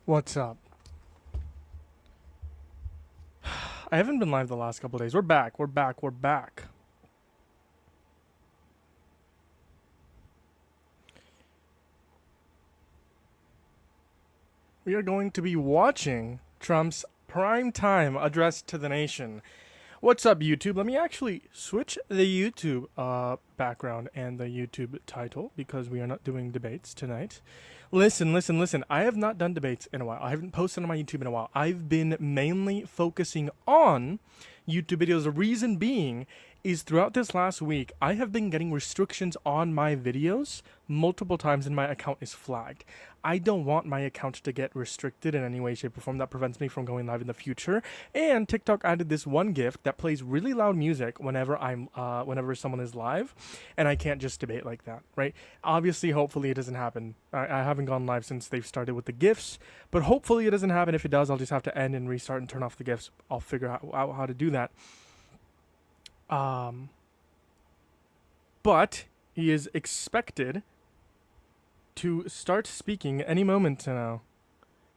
What's up? I haven't been live the last couple days. We're back. We're back. We're back. We are going to be watching Trump's primetime address to the nation. What's up, YouTube? Let me actually switch the YouTube background and the YouTube title because we are not doing debates tonight. Listen. I have not done debates in a while. I haven't posted on my YouTube in a while. I've been mainly focusing on YouTube videos. The reason being is throughout this last week, I have been getting restrictions on my videos multiple times and my account is flagged. I don't want my account to get restricted in any way, shape, or form. That prevents me from going live in the future. And TikTok added this one gift that plays really loud music whenever whenever someone is live, and I can't just debate like that, right? Obviously, hopefully it doesn't happen. I haven't gone live since they've started with the gifts, but hopefully it doesn't happen. If it does, I'll just have to end and restart and turn off the gifts. I'll figure out how to do that. But he is expected to start speaking any moment now.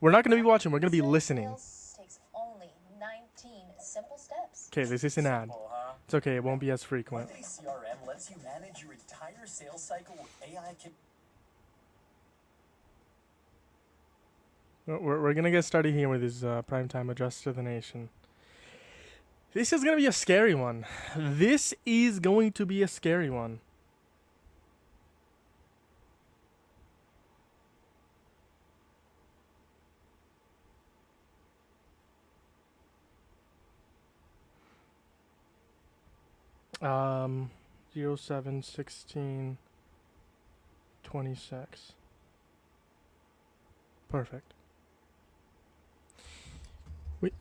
We're not going to be watching, we're going to be listening. Takes only 19 simple steps. Okay, this is an ad. It's okay, it won't be as frequent. CRM lets you manage your entire sales cycle with AI. We're going to get started here with his primetime address to the nation. This is going to be a scary one. This is going to be a scary one. Um, 0716 26. Perfect. Wait.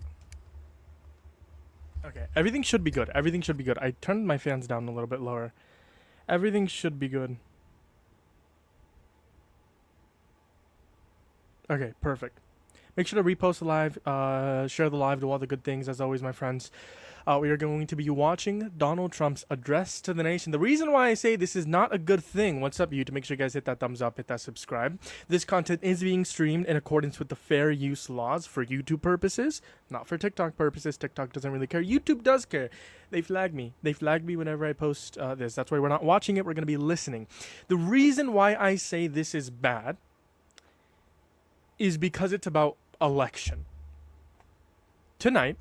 Okay, everything should be good. Everything should be good. I turned my fans down a little bit lower. Everything should be good. Okay, perfect. Make sure to repost the live, share the live, do all the good things. As always, my friends, we are going to be watching Donald Trump's address to the nation. The reason why I say this is not a good thing, what's up, YouTube? Make sure you guys hit that thumbs up, hit that subscribe. This content is being streamed in accordance with the fair use laws for YouTube purposes, not for TikTok purposes. TikTok doesn't really care. YouTube does care. They flag me. They flag me whenever I post this. That's why we're not watching it. We're going to be listening. The reason why I say this is bad is because it's about election. Tonight,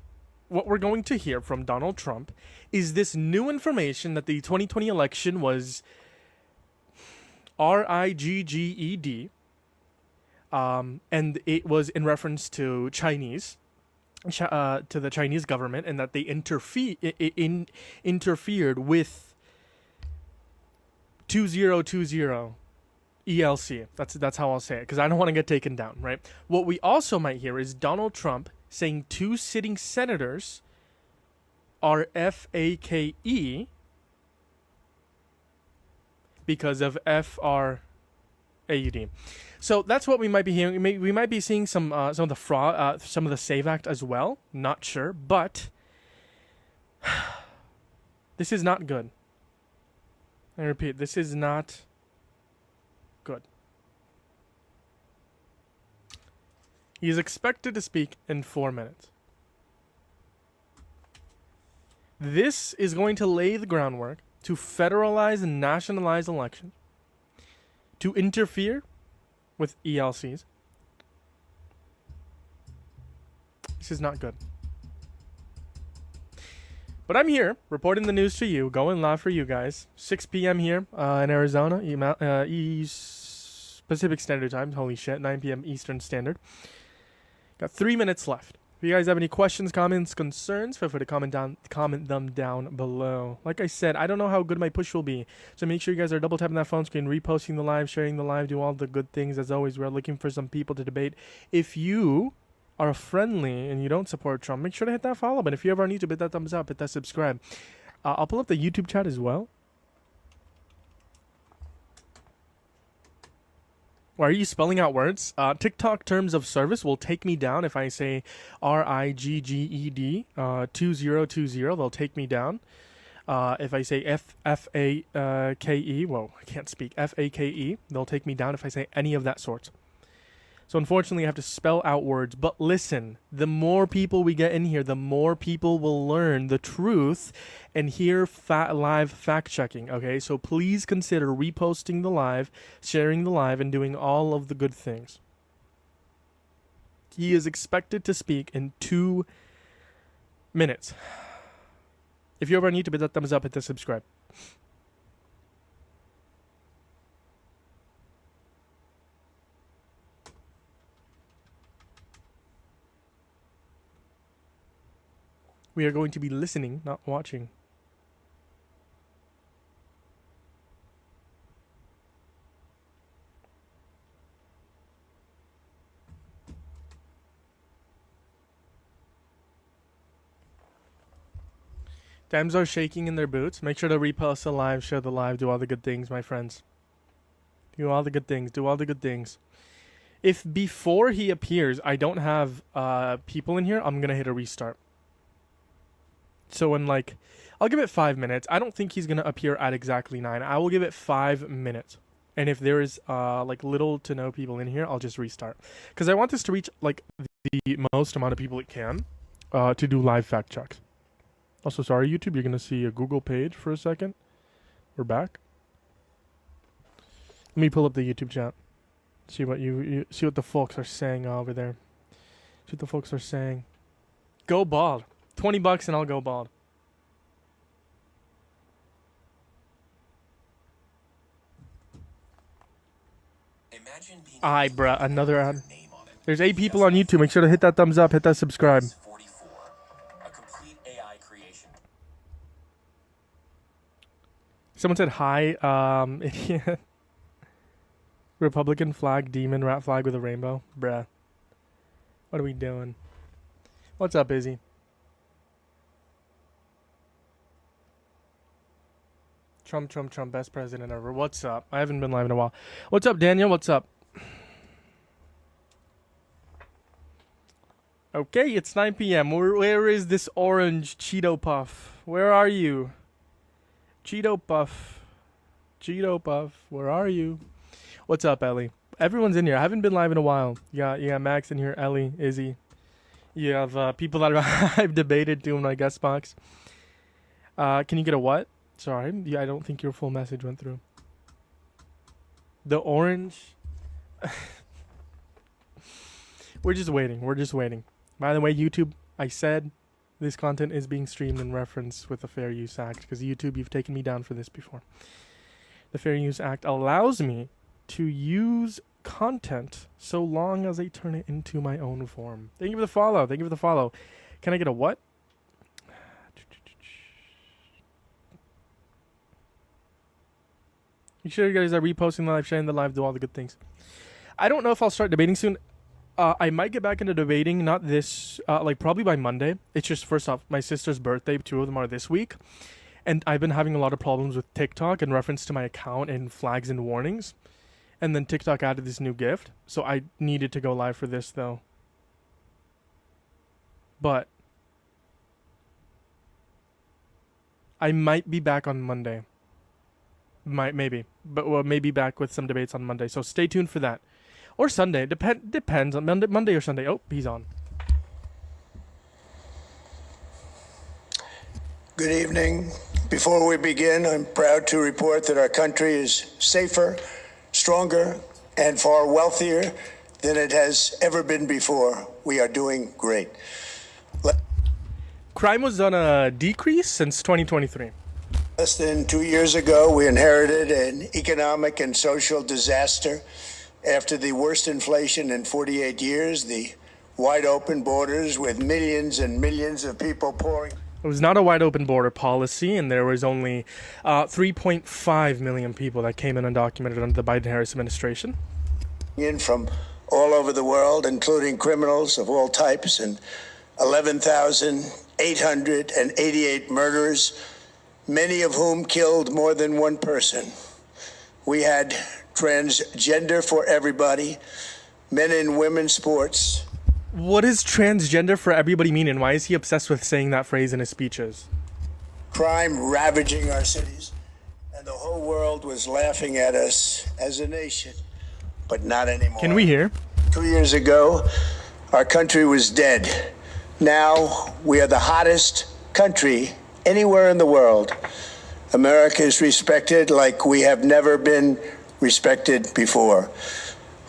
what we're going to hear from Donald Trump is this new information that the 2020 election was rigged, and it was in reference to to the Chinese government, and that they interfered with 2020 ELC. That's how I'll say it, because I don't want to get taken down, right? What we also might hear is Donald Trump saying two sitting senators are FAKE because of FRAUD. So that's what we might be hearing. We might be seeing some of the fraud, some of the SAVE Act as well. Not sure, but this is not good. I repeat, this is not good. He is expected to speak in 4 minutes. This is going to lay the groundwork to federalize and nationalize elections, to interfere with ELCs. This is not good. But I'm here, reporting the news to you, going live for you guys. 6 p.m. here in Arizona, Pacific Standard Time. Holy shit, 9 p.m. Eastern Standard. Got 3 minutes left. If you guys have any questions, comments, concerns, feel free to comment them down below. Like I said, I don't know how good my push will be, so make sure you guys are double tapping that phone screen, reposting the live, sharing the live, do all the good things. As always, we're looking for some people to debate. If you are friendly and you don't support Trump, make sure to hit that follow button. If you ever on YouTube, hit that thumbs up, hit that subscribe. I'll pull up the YouTube chat as well. Why are you spelling out words? TikTok terms of service will take me down if I say RIGGED 2020. They'll take me down. If I say FAKE, whoa, I can't speak. FAKE, they'll take me down if I say any of that sort. So unfortunately, I have to spell out words. But listen, the more people we get in here, the more people will learn the truth and hear live fact checking. Okay, so please consider reposting the live, sharing the live, and doing all of the good things. He is expected to speak in 2 minutes. If you're over on YouTube, hit that thumbs up, hit the subscribe. We are going to be listening, not watching. Dems are shaking in their boots. Make sure to repost the live, share the live, do all the good things, my friends. Do all the good things. Do all the good things. If before he appears, I don't have people in here, I'm going to hit a restart. So in like, I'll give it 5 minutes. I don't think he's going to appear at exactly 9. I will give it 5 minutes. And if there is like little to no people in here, I'll just restart. Because I want this to reach like the most amount of people it can to do live fact checks. Also, sorry, YouTube, you're going to see a Google page for a second. We're back. Let me pull up the YouTube chat. See what you see what the folks are saying over there. See what the folks are saying. Go bald. $20 and I'll go bald. Imagine being Aye, bruh, another ad. name on it. There's 8 people on YouTube. Make sure to hit that thumbs up, hit that subscribe. 44. A complete AI creation. Someone said hi, idiot. Republican flag, demon, rat flag with a rainbow. Bruh. What are we doing? What's up, Izzy? Trump, Trump, Trump, best president ever. What's up? I haven't been live in a while. What's up, Daniel? What's up? Okay, it's 9 p.m. Where is this orange Cheeto Puff? Where are you? Cheeto Puff. Cheeto Puff. Where are you? What's up, Ellie? Everyone's in here. I haven't been live in a while. You got Max in here, Ellie, Izzy. You have people that I've debated doing my guest box. Can you get a what? Sorry, yeah, I don't think your full message went through. The orange. We're just waiting. We're just waiting. By the way, YouTube, I said this content is being streamed in reference with the Fair Use Act because YouTube, you've taken me down for this before. The Fair Use Act allows me to use content so long as I turn it into my own form. Thank you for the follow. Thank you for the follow. Can I get a what? Make sure you guys are reposting the live, sharing the live, do all the good things. I don't know if I'll start debating soon. I might get back into debating, not this, like probably by Monday. It's just, first off, my sister's birthday, 2 of them are this week. And I've been having a lot of problems with TikTok in reference to my account and flags and warnings. And then TikTok added this new gift. So I needed to go live for this, though. But I might be back on Monday. Maybe. But we'll maybe back with some debates on Monday. So stay tuned for that. Or Sunday. Depends on Monday or Sunday. Oh, he's on. Good evening. Before we begin, I'm proud to report that our country is safer, stronger, and far wealthier than it has ever been before. We are doing great. Crime was on a decrease since 2023. Less than 2 years ago, we inherited an economic and social disaster. After the worst inflation in 48 years, the wide open borders with millions and millions of people pouring. It was not a wide open border policy, and there was only 3.5 million people that came in undocumented under the Biden-Harris administration. In from all over the world, including criminals of all types, and 11,888 murderers, many of whom killed more than one person. We had transgender for everybody, men and women sports. What does transgender for everybody mean, and why is he obsessed with saying that phrase in his speeches? Crime ravaging our cities, and the whole world was laughing at us as a nation, but not anymore. Can we hear? 2 years ago, our country was dead. Now we are the hottest country anywhere in the world. America is respected like we have never been respected before.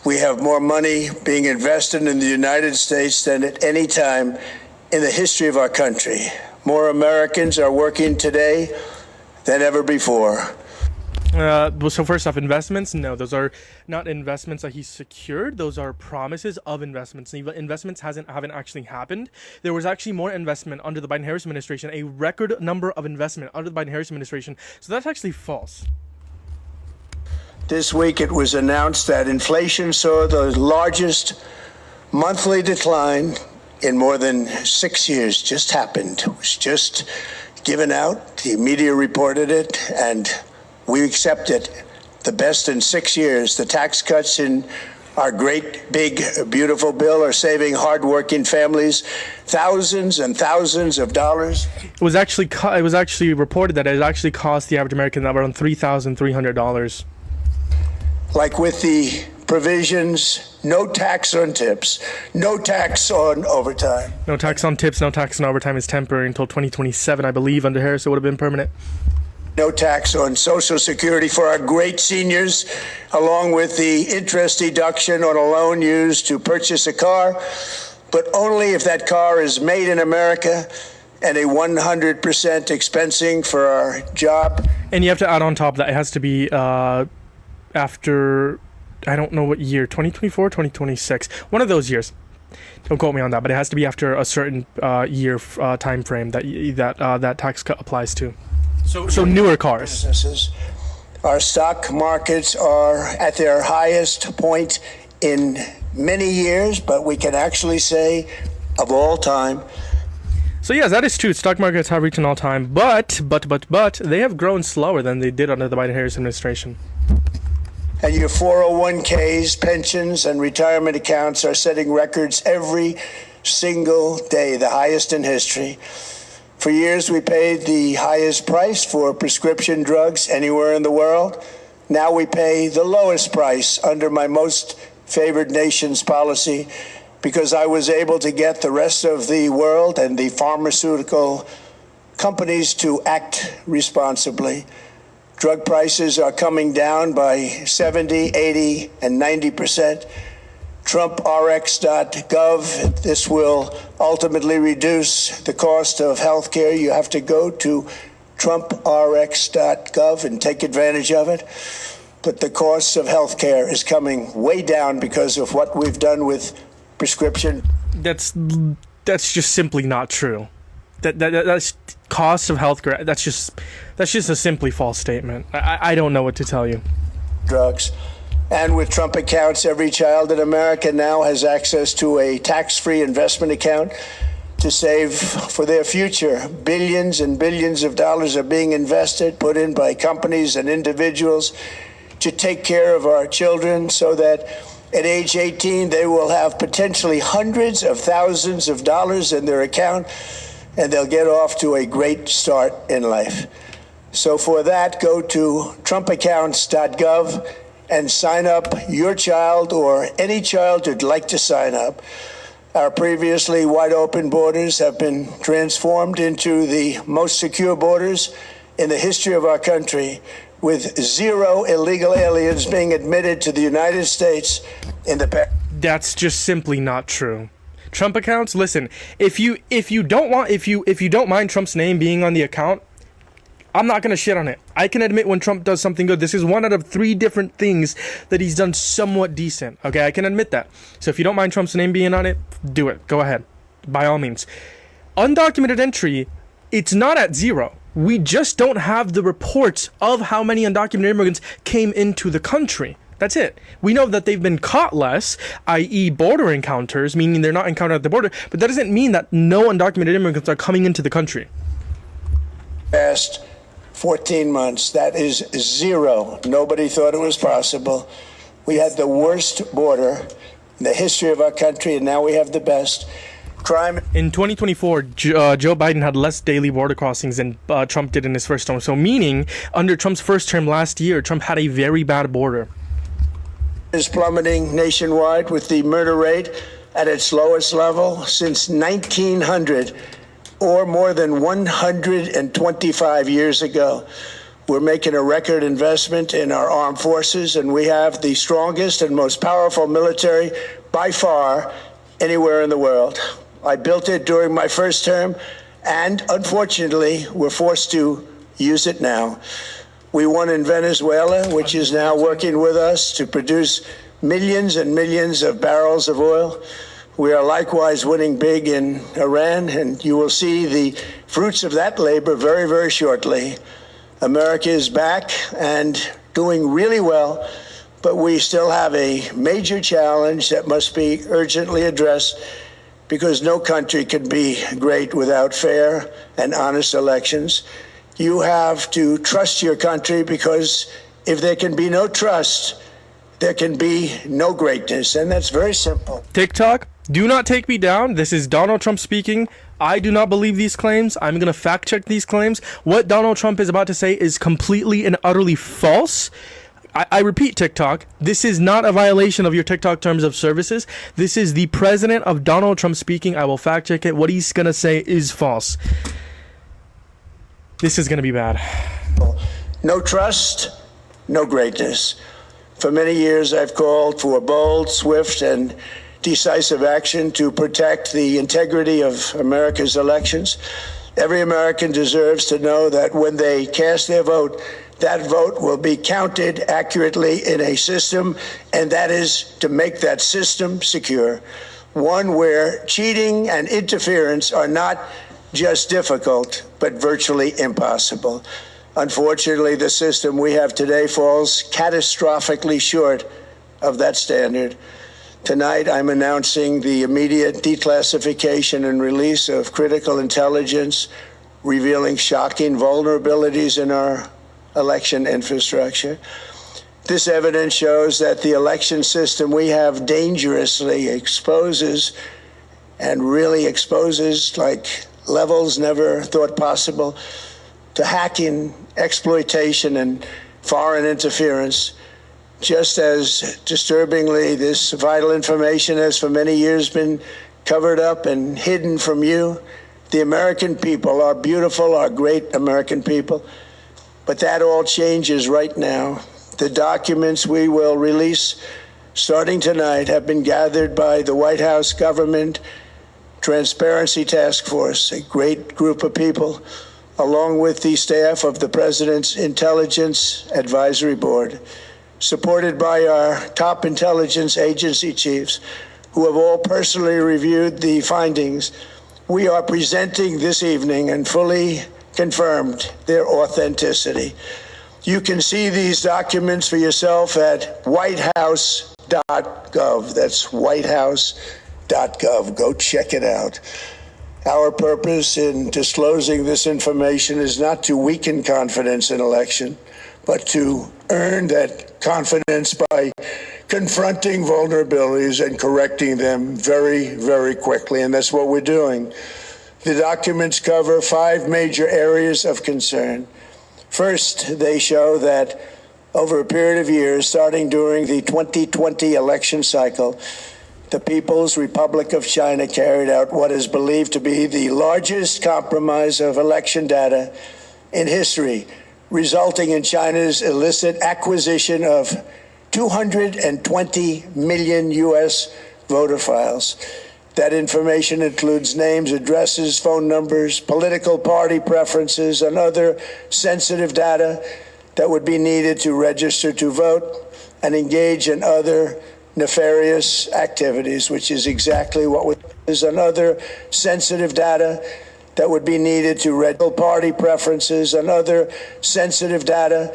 We have more money being invested in the United States than at any time in the history of our country. More Americans are working today than ever before. So first off, investments? No, those are not investments that he secured. Those are promises of investments. Investments haven't actually happened. There was actually more investment under the Biden-Harris administration, a record number of investment under the Biden-Harris administration. So that's actually false. This week it was announced that inflation saw the largest monthly decline in more than 6 years. Just happened. It was just given out. The media reported it, and we accept it. The best in 6 years. The tax cuts in our great, big, beautiful bill are saving hardworking families thousands and thousands of dollars. It was actually reported that it actually cost the average American around $3,300. Like with the provisions, no tax on tips, no tax on overtime. No tax on tips, no tax on overtime is temporary until 2027, I believe. Under Harris, it would have been permanent. No tax on Social Security for our great seniors, along with the interest deduction on a loan used to purchase a car, but only if that car is made in America and a 100% expensing for our job. And you have to add on top that it has to be after, I don't know what year, 2024, 2026, one of those years. Don't quote me on that, but it has to be after a certain year time frame that tax cut applies to. So newer cars. Businesses. Our stock markets are at their highest point in many years, but we can actually say of all time. So yes, that is true. Stock markets have reached an all-time, but they have grown slower than they did under the Biden-Harris administration. And your 401ks, pensions, and retirement accounts are setting records every single day, the highest in history. For years, we paid the highest price for prescription drugs anywhere in the world. Now we pay the lowest price under my most favored nation's policy because I was able to get the rest of the world and the pharmaceutical companies to act responsibly. Drug prices are coming down by 70, 80, and 90%. TrumpRx.gov. This will ultimately reduce the cost of health care. You have to go to TrumpRx.gov and take advantage of it. But the cost of health care is coming way down because of what we've done with prescription. That's just simply not true. That's cost of healthcare. That's just a simply false statement. I don't know what to tell you. Drugs. And with Trump accounts, every child in America now has access to a tax-free investment account to save for their future. Billions and billions of dollars are being invested, put in by companies and individuals to take care of our children so that at age 18, they will have potentially hundreds of thousands of dollars in their account, and they'll get off to a great start in life. So for that, go to TrumpAccounts.gov and sign up your child or any child who'd like to sign up. Our previously wide open borders have been transformed into the most secure borders in the history of our country, with zero illegal aliens being admitted to the United States in the past. That's just simply not true. Trump accounts, listen, if you don't mind Trump's name being on the account, I'm not going to shit on it. I can admit when Trump does something good. This is one out of 3 different things that he's done somewhat decent. Okay, I can admit that. So if you don't mind Trump's name being on it, do it. Go ahead. By all means. Undocumented entry, it's not at 0. We just don't have the reports of how many undocumented immigrants came into the country. That's it. We know that they've been caught less, i.e. border encounters, meaning they're not encountered at the border, but that doesn't mean that no undocumented immigrants are coming into the country. Past 14 months, that is 0. Nobody thought it was possible. We had the worst border in the history of our country, and now we have the best. Crime. In 2024, Joe Biden had less daily border crossings than Trump did in his first term. So meaning, under Trump's first term last year, Trump had a very bad border. is plummeting nationwide with the murder rate at its lowest level since 1900, or more than 125 years ago. We're making a record investment in our armed forces, and we have the strongest and most powerful military by far anywhere in the world. I built it during my first term, and unfortunately, we're forced to use it now. We won in Venezuela, which is now working with us to produce millions and millions of barrels of oil. We are likewise winning big in Iran, and you will see the fruits of that labor very, very shortly. America is back and doing really well, but we still have a major challenge that must be urgently addressed, because no country can be great without fair and honest elections. You have to trust your country, because if there can be no trust, there can be no greatness. And that's very simple. TikTok, do not take me down. This is Donald Trump speaking. I do not believe these claims. I'm going to fact check these claims. What Donald Trump is about to say is completely and utterly false. I repeat, TikTok, this is not a violation of your TikTok terms of services. This is the president of Donald Trump speaking. I will fact check it. What he's going to say is false. This is going to be bad. No trust, no greatness. For many years, I've called for bold, swift, and decisive action to protect the integrity of America's elections. Every American deserves to know that when they cast their vote, that vote will be counted accurately in a system, and that is to make that system secure, one where cheating and interference are not just difficult, but virtually impossible. Unfortunately, the system we have today falls catastrophically short of that standard. Tonight, I'm announcing the immediate declassification and release of critical intelligence revealing shocking vulnerabilities in our election infrastructure. This evidence shows that the election system we have dangerously exposes, and really exposes like levels never thought possible, to hacking, exploitation, and foreign interference. Just as disturbingly, this vital information has for many years been covered up and hidden from you, the American people, our beautiful, our great American people. But that all changes right now. The documents we will release starting tonight have been gathered by the White House Government Transparency Task Force, a great group of people, along with the staff of the President's Intelligence Advisory Board, supported by our top intelligence agency chiefs, who have all personally reviewed the findings. We are presenting this evening and fully confirmed their authenticity. You can see these documents for yourself at whitehouse.gov. That's whitehouse.gov. Go check it out. Our purpose in disclosing this information is not to weaken confidence in election, but to earn that confidence by confronting vulnerabilities and correcting them very, very quickly. And that's what we're doing. The documents cover 5 major areas of concern. First, they show that over a period of years, starting during the 2020 election cycle, the People's Republic of China carried out what is believed to be the largest compromise of election data in history, resulting in China's illicit acquisition of 220 million U.S. voter files. That information includes names, addresses, phone numbers, political party preferences, and other sensitive data that would be needed to register to vote and engage in other nefarious activities, which is exactly what is another sensitive data that would be needed to register party preferences and other sensitive data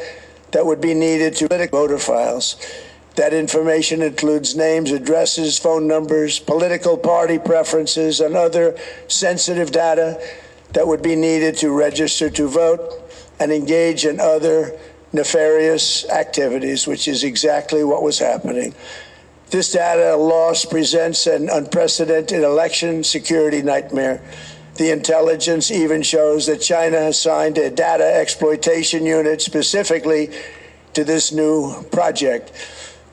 that would be needed to voter files. That information includes names, addresses, phone numbers, political party preferences, and other sensitive data that would be needed to register to vote and engage in other nefarious activities, which is exactly what was happening. This data loss presents an unprecedented election security nightmare. The intelligence even shows that China has signed a data exploitation unit specifically to this new project.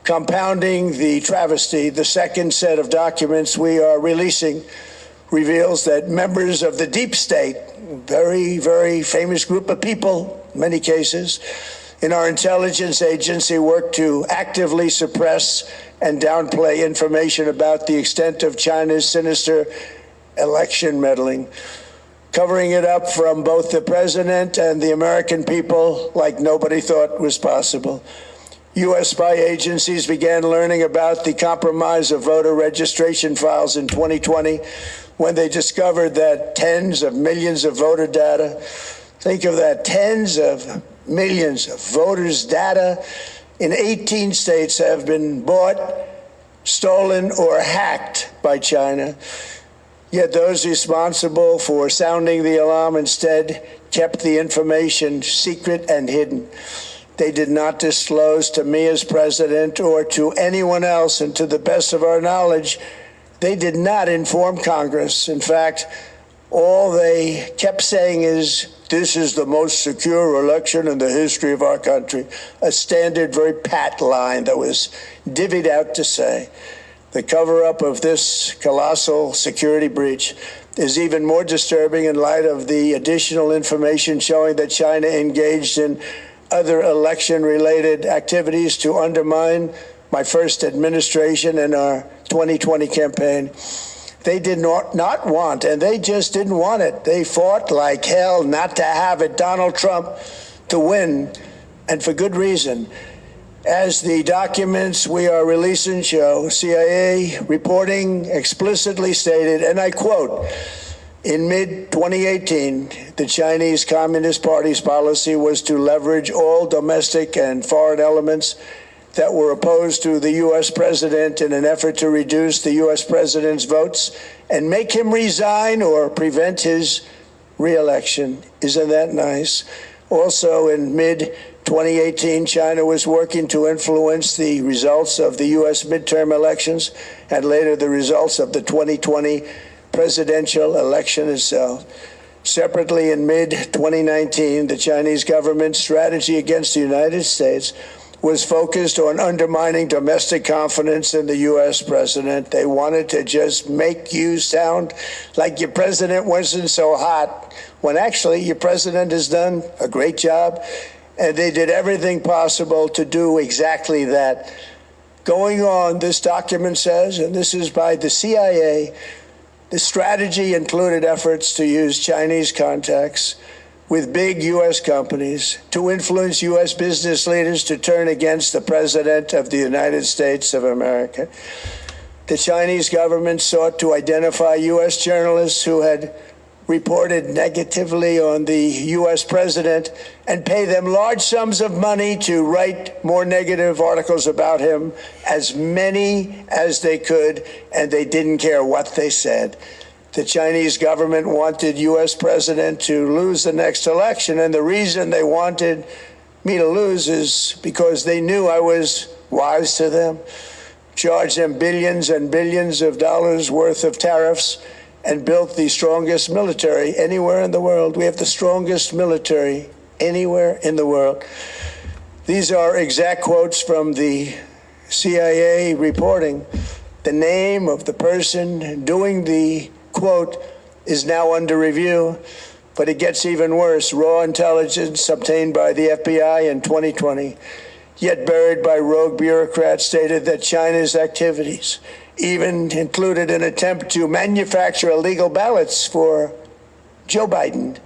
Compounding the travesty, the second set of documents we are releasing reveals that members of the deep state, very, very famous group of people, in many cases, in our intelligence agency work to actively suppress and downplay information about the extent of China's sinister election meddling, covering it up from both the president and the American people like nobody thought was possible. U.S. spy agencies began learning about the compromise of voter registration files in 2020 when they discovered that tens of millions of voter data, think of that, tens of millions of voters' data in 18 states have been bought, stolen, or hacked by China. Yet those responsible for sounding the alarm instead kept the information secret and hidden. They did not disclose to me as president or to anyone else, and to the best of our knowledge, they did not inform Congress. In fact, all they kept saying is, this is the most secure election in the history of our country. A standard, very pat line that was divvied out to say. The cover-up of this colossal security breach is even more disturbing in light of the additional information showing that China engaged in other election-related activities to undermine my first administration and our 2020 campaign. They did not want, and they just didn't want it. They fought like hell not to have it, Donald Trump, to win, and for good reason. As the documents we are releasing show, CIA reporting explicitly stated, and I quote, in mid-2018, the Chinese Communist Party's policy was to leverage all domestic and foreign elements that were opposed to the U.S. president in an effort to reduce the U.S. president's votes and make him resign or prevent his re-election. Isn't that nice? Also, in mid-2018, China was working to influence the results of the U.S. midterm elections and later the results of the 2020 presidential election itself. Separately, in mid-2019, the Chinese government's strategy against the United States was focused on undermining domestic confidence in the U.S. president. They wanted to just make you sound like your president wasn't so hot, when actually your president has done a great job, and they did everything possible to do exactly that. Going on, this document says, and this is by the CIA, the strategy included efforts to use Chinese contacts with big U.S. companies to influence U.S. business leaders to turn against the President of the United States of America. The Chinese government sought to identify U.S. journalists who had reported negatively on the U.S. president and pay them large sums of money to write more negative articles about him, as many as they could, and they didn't care what they said. The Chinese government wanted U.S. president to lose the next election, and the reason they wanted me to lose is because they knew I was wise to them, charged them billions and billions of dollars worth of tariffs, and built the strongest military anywhere in the world. We have the strongest military anywhere in the world. These are exact quotes from the CIA reporting. The name of the person doing the quote is now under review, but it gets even worse. Raw intelligence obtained by the FBI in 2020, yet buried by rogue bureaucrats, stated that China's activities even included an attempt to manufacture illegal ballots for Joe Biden.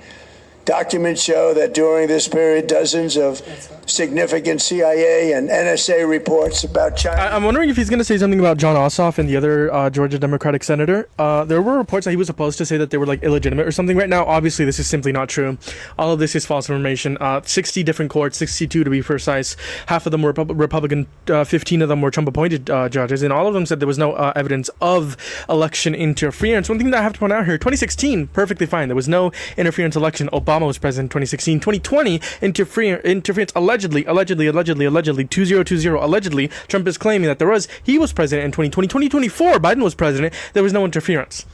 Documents show that during this period, dozens of significant CIA and NSA reports about China. I'm wondering if he's going to say something about John Ossoff and the other Georgia Democratic senator. There were reports that he was supposed to say that they were like illegitimate or something. Right now, obviously, this is simply not true. All of this is false information. 60 different courts, 62 to be precise. Half of them were Republican, 15 of them were Trump-appointed judges, and all of them said there was no evidence of election interference. One thing that I have to point out here, 2016, perfectly fine. There was no interference election. Obama was president in 2016. 2020, interference allegedly, 2020, allegedly. Trump is claiming that there was. He was president in 2020. 2024, Biden was president. There was no interference.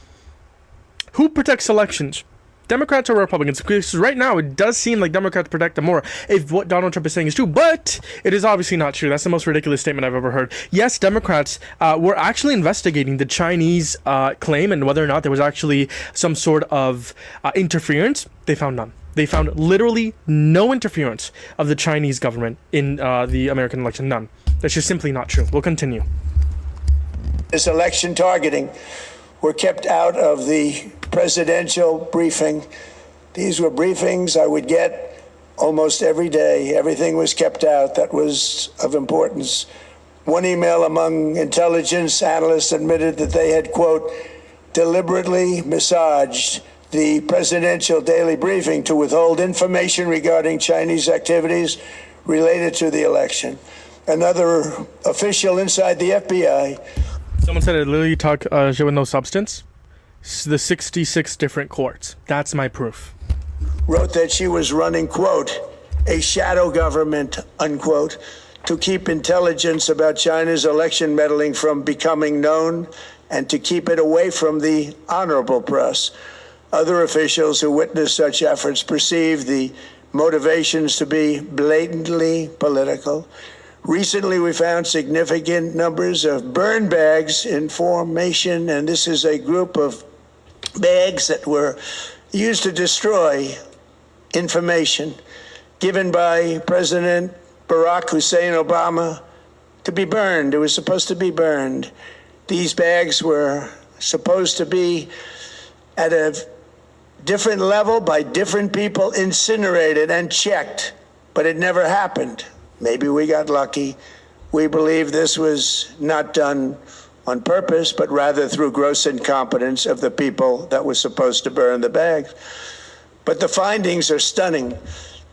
Who protects elections? Democrats or Republicans, because right now it does seem like Democrats protect them more if what Donald Trump is saying is true, but it is obviously not true. That's the most ridiculous statement I've ever heard. Yes, Democrats were actually investigating the Chinese claim and whether or not there was actually some sort of interference. They found none. They found literally no interference of the Chinese government in the American election. None. That's just simply not true. We'll continue. This election targeting were kept out of the presidential briefing. These were briefings I would get almost every day. Everything was kept out that was of importance. One email among intelligence analysts admitted that they had, quote, deliberately massaged the presidential daily briefing to withhold information regarding Chinese activities related to the election. Another official inside the FBI. Someone said it literally talk shit with no substance. The 66 different courts. That's my proof. Wrote that she was running, quote, a shadow government, unquote, to keep intelligence about China's election meddling from becoming known and to keep it away from the honorable press. Other officials who witnessed such efforts perceived the motivations to be blatantly political. Recently, we found significant numbers of burn bags in formation, and this is a group of bags that were used to destroy information given by President Barack Hussein Obama to be burned. It was supposed to be burned. These bags were supposed to be at a different level by different people, incinerated and checked, but it never happened. Maybe we got lucky. We believe this was not done on purpose, but rather through gross incompetence of the people that were supposed to burn the bags. But the findings are stunning.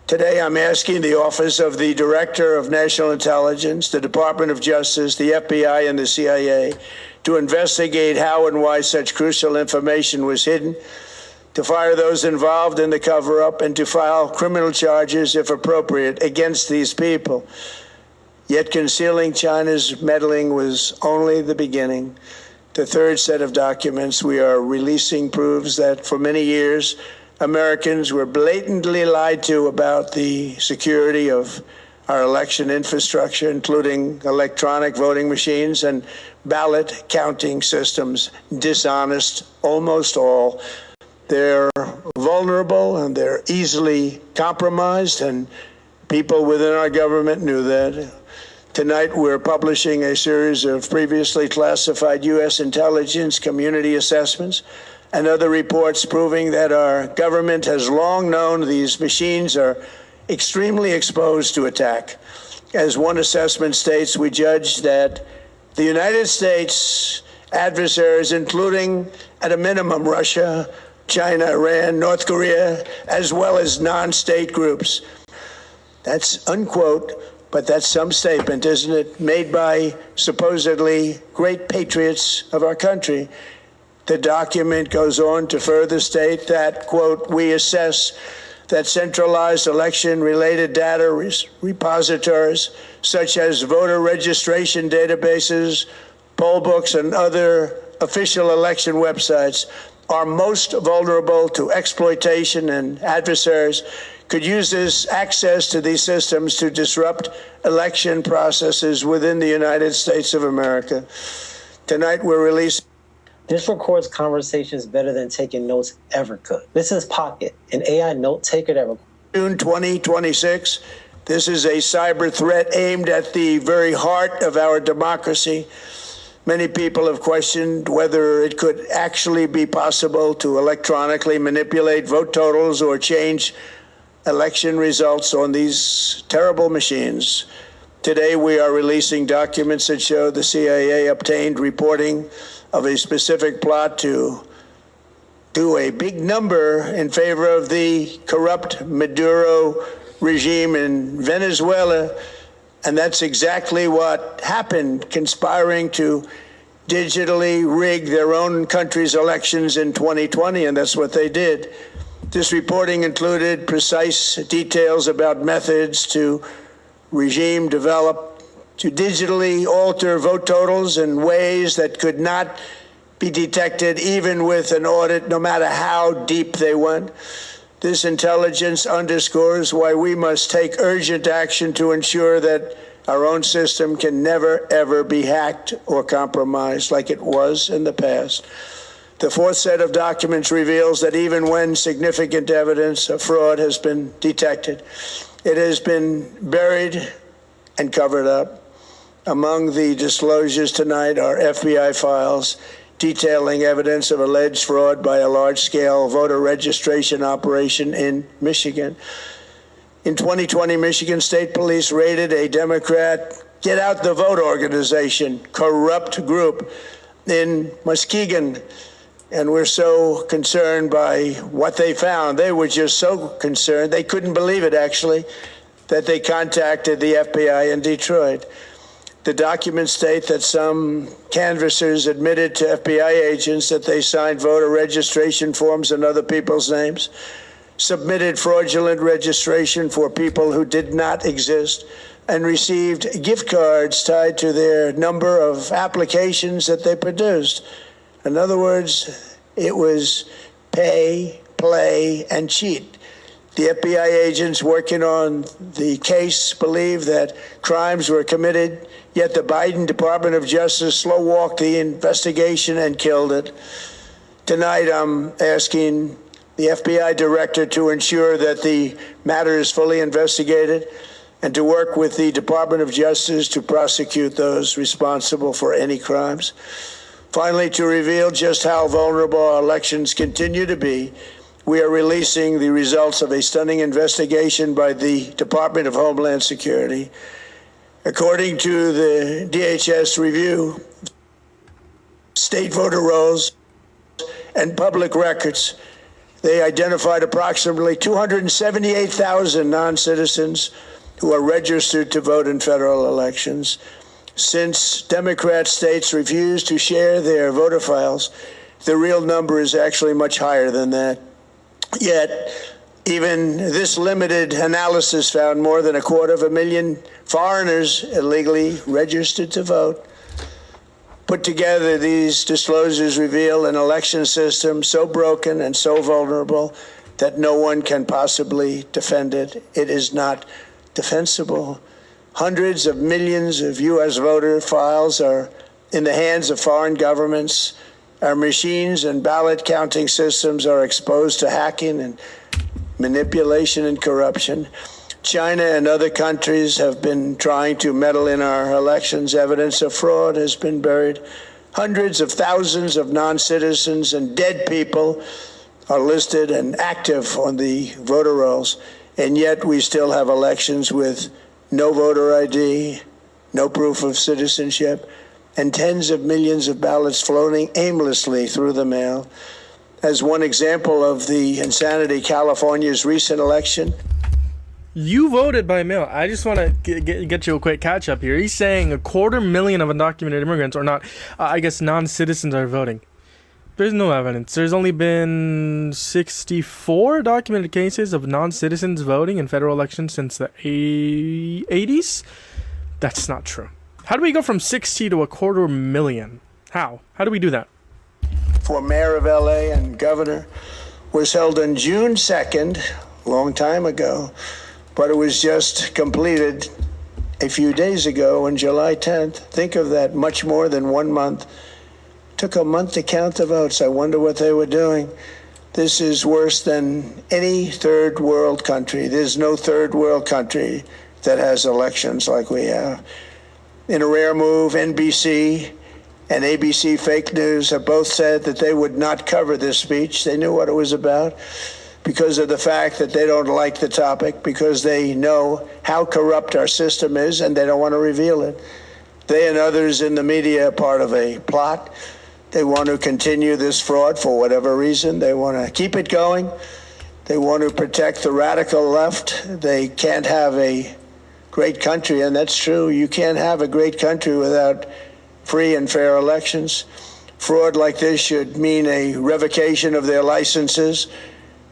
Today, I'm asking the Office of the Director of National Intelligence, the Department of Justice, the FBI, and the CIA to investigate how and why such crucial information was hidden, to fire those involved in the cover-up, and to file criminal charges, if appropriate, against these people. Yet concealing China's meddling was only the beginning. The third set of documents we are releasing proves that for many years, Americans were blatantly lied to about the security of our election infrastructure, including electronic voting machines and ballot counting systems, dishonest, almost all. They're vulnerable and they're easily compromised, and people within our government knew that. Tonight, we're publishing a series of previously classified U.S. intelligence community assessments and other reports proving that our government has long known these machines are extremely exposed to attack. As one assessment states, we judge that the United States adversaries, including at a minimum Russia, China, Iran, North Korea, as well as non-state groups. That's unquote, but that's some statement, isn't it? Made by supposedly great patriots of our country. The document goes on to further state that, quote, we assess that centralized election-related data repositories, such as voter registration databases, poll books, and other official election websites, are most vulnerable to exploitation, and adversaries could use this access to these systems to disrupt election processes within the United States of America. Tonight, we're releasing. This records conversations better than taking notes ever could. This is Pocket, an AI note taker that records. June 2026. This is a cyber threat aimed at the very heart of our democracy. Many people have questioned whether it could actually be possible to electronically manipulate vote totals or change election results on these terrible machines. Today, we are releasing documents that show the CIA obtained reporting of a specific plot to do a big number in favor of the corrupt Maduro regime in Venezuela. And that's exactly what happened, conspiring to digitally rig their own country's elections in 2020, and that's what they did. This reporting included precise details about methods to regime develop to digitally alter vote totals in ways that could not be detected even with an audit, no matter how deep they went. This intelligence underscores why we must take urgent action to ensure that our own system can never, ever be hacked or compromised like it was in the past. The fourth set of documents reveals that even when significant evidence of fraud has been detected, it has been buried and covered up. Among the disclosures tonight are FBI files detailing evidence of alleged fraud by a large-scale voter registration operation in Michigan. In 2020, Michigan State Police raided a Democrat Get Out the Vote organization, corrupt group in Muskegon. And we're so concerned by what they found. They were just so concerned, they couldn't believe it, actually, that they contacted the FBI in Detroit. The documents state that some canvassers admitted to FBI agents that they signed voter registration forms in other people's names, submitted fraudulent registration for people who did not exist, and received gift cards tied to their number of applications that they produced. In other words, it was pay, play, and cheat. The FBI agents working on the case believe that crimes were committed, yet the Biden Department of Justice slow-walked the investigation and killed it. Tonight, I'm asking the FBI director to ensure that the matter is fully investigated and to work with the Department of Justice to prosecute those responsible for any crimes. Finally, to reveal just how vulnerable our elections continue to be, we are releasing the results of a stunning investigation by the Department of Homeland Security. According to the DHS review, state voter rolls and public records, they identified approximately 278,000 non-citizens who are registered to vote in federal elections. Since Democrat states refuse to share their voter files, the real number is actually much higher than that. Yet, even this limited analysis found more than 250,000 foreigners illegally registered to vote. Put together, these disclosures reveal an election system so broken and so vulnerable that no one can possibly defend it. It is not defensible. Hundreds of millions of U.S. voter files are in the hands of foreign governments. Our machines and ballot counting systems are exposed to hacking and manipulation and corruption. China and other countries have been trying to meddle in our elections. Evidence of fraud has been buried. Hundreds of thousands of non-citizens and dead people are listed and active on the voter rolls, and yet we still have elections with no voter ID, no proof of citizenship, and tens of millions of ballots floating aimlessly through the mail. As one example of the insanity, California's recent election. You voted by mail. I just want to get you a quick catch up here. He's saying 250,000 of undocumented immigrants, or not, I guess non-citizens, are voting. There's no evidence. There's only been 64 documented cases of non-citizens voting in federal elections since the 80s. That's not true. How do we go from 60 to 250,000? How? How do we do that? For mayor of LA and governor was held on June 2nd, a long time ago, but it was just completed a few days ago on July 10th. Think of that, much more than 1 month. Took a month to count the votes. I wonder what they were doing. This is worse than any third world country. There's no third world country that has elections like we have. In a rare move, NBC and ABC Fake News have both said that they would not cover this speech. They knew what it was about because of the fact that they don't like the topic, because they know how corrupt our system is and they don't want to reveal it. They and others in the media are part of a plot. They want to continue this fraud for whatever reason. They want to keep it going. They want to protect the radical left. They can't have a great country, and that's true. You can't have a great country without free and fair elections. Fraud like this should mean a revocation of their licenses.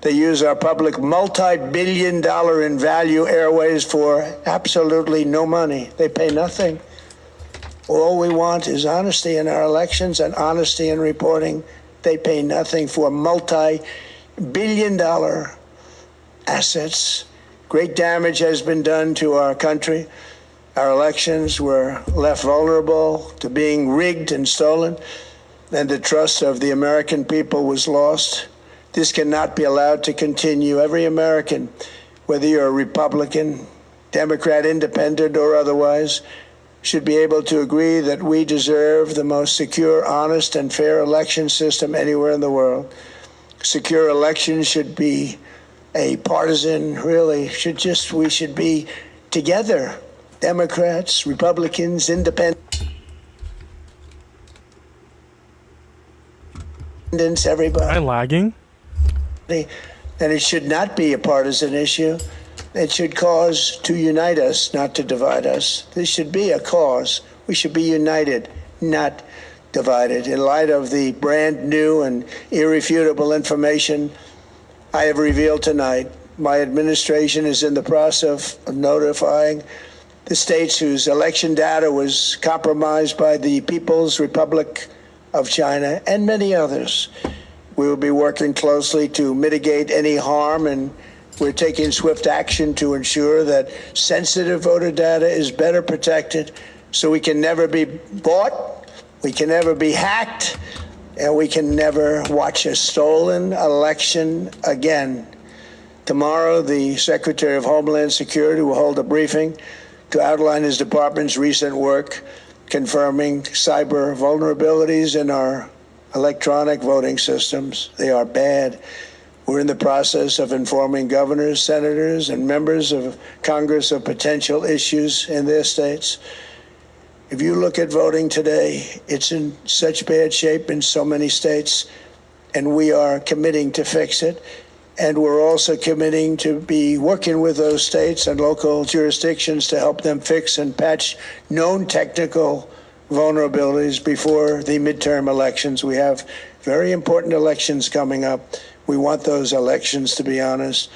They use our public multi-billion-dollar in value airways for absolutely no money. They pay nothing. All we want is honesty in our elections and honesty in reporting. They pay nothing for multi-billion-dollar assets. Great damage has been done to our country. Our elections were left vulnerable to being rigged and stolen, and the trust of the American people was lost. This cannot be allowed to continue. Every American, whether you're a Republican, Democrat, Independent, or otherwise, should be able to agree that we deserve the most secure, honest, and fair election system anywhere in the world. Secure elections should be a partisan, really, we should be together. Democrats, Republicans, Independents, everybody. Am I lagging? And it should not be a partisan issue. It should cause to unite us, not to divide us. This should be a cause. We should be united, not divided. In light of the brand new and irrefutable information I have revealed tonight, my administration is in the process of notifying the states whose election data was compromised by the People's Republic of China and many others. We will be working closely to mitigate any harm, and we're taking swift action to ensure that sensitive voter data is better protected so we can never be bought, we can never be hacked, and we can never watch a stolen election again. Tomorrow, the Secretary of Homeland Security will hold a briefing to outline his department's recent work confirming cyber vulnerabilities in our electronic voting systems. They are bad. We're in the process of informing governors, senators, and members of Congress of potential issues in their states. If you look at voting today, it's in such bad shape in so many states, and we are committing to fix it. And we're also committing to be working with those states and local jurisdictions to help them fix and patch known technical vulnerabilities before the midterm elections. We have very important elections coming up. We want those elections to be honest.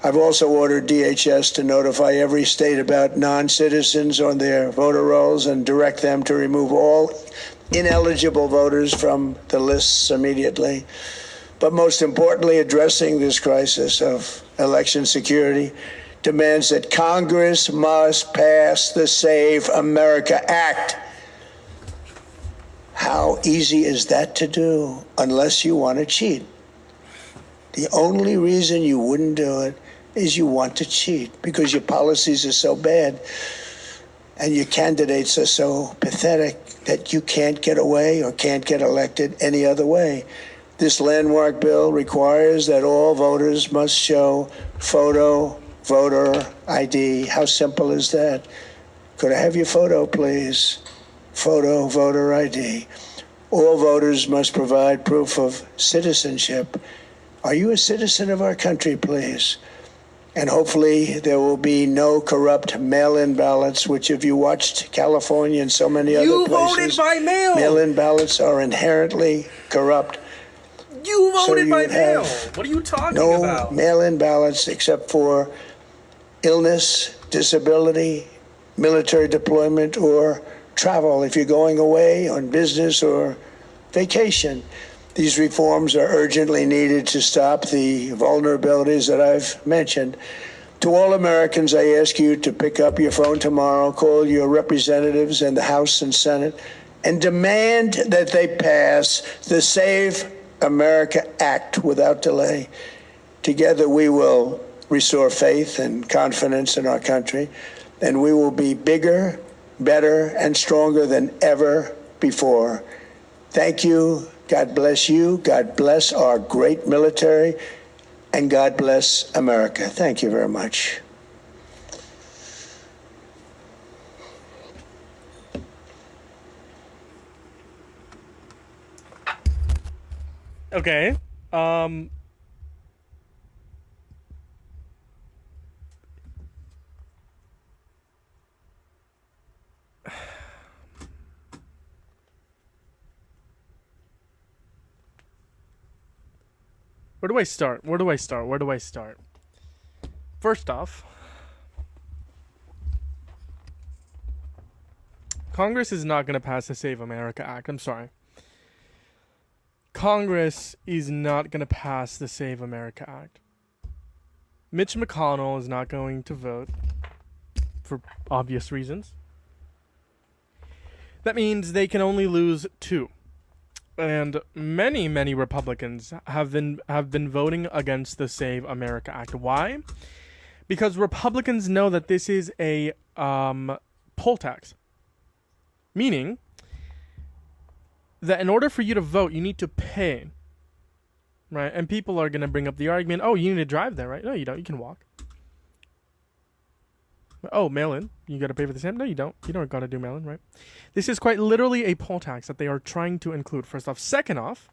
I've also ordered DHS to notify every state about non-citizens on their voter rolls and direct them to remove all ineligible voters from the lists immediately. But most importantly, addressing this crisis of election security demands that Congress must pass the Save America Act. How easy is that to do unless you want to cheat? The only reason you wouldn't do it is you want to cheat because your policies are so bad and your candidates are so pathetic that you can't get away or can't get elected any other way. This landmark bill requires that all voters must show photo voter ID. How simple is that? Could I have your photo, please? Photo voter ID. All voters must provide proof of citizenship. Are you a citizen of our country, please? And hopefully there will be no corrupt mail-in ballots, which if you watched California and so many other places, voted by mail. Mail-in ballots are inherently corrupt. You voted you by would mail. have What are you talking No about? mail-in ballots except for illness, disability, military deployment, or travel if you're going away on business or vacation. These reforms are urgently needed to stop the vulnerabilities that I've mentioned. To all Americans, I ask you to pick up your phone tomorrow, call your representatives in the House and Senate, and demand that they pass the Save America Act without delay. Together, we will restore faith and confidence in our country, and we will be bigger, better, and stronger than ever before. Thank you. God bless you. God bless our great military. And God bless America. Thank you very much. Okay. Where do I start? Where do I start? Where do I start? First off, Congress is not going to pass the Save America Act. I'm sorry. Congress is not going to pass the Save America Act. Mitch McConnell is not going to vote for obvious reasons. That means they can only lose 2. And many Republicans have been voting against the Save America Act. Why? Because Republicans know that this is a poll tax. Meaning that in order for you to vote, you need to pay. Right? And people are going to bring up the argument, oh, you need to drive there, right? No, you don't. You can walk. Oh, mail-in. You got to pay for the stamp? No, you don't. You don't got to do mail-in, right? This is quite literally a poll tax that they are trying to include, first off. Second off,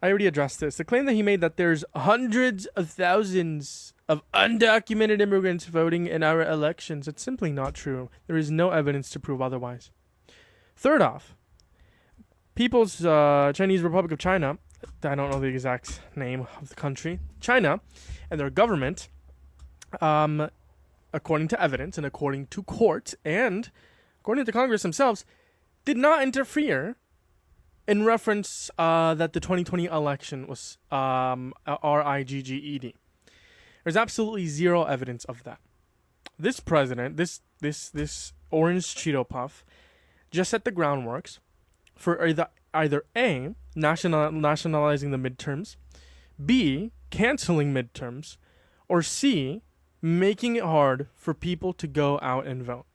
I already addressed this. The claim that he made that there's hundreds of thousands of undocumented immigrants voting in our elections, it's simply not true. There is no evidence to prove otherwise. Third off, People's Chinese Republic of China, I don't know the exact name of the country, China, and their government, according to evidence and according to court and according to Congress themselves, did not interfere in reference that the 2020 election was rigged. There's absolutely zero evidence of that. This president, this orange Cheeto puff, just set the groundworks for either A, nationalizing the midterms, B, canceling midterms, or C, making it hard for people to go out and vote.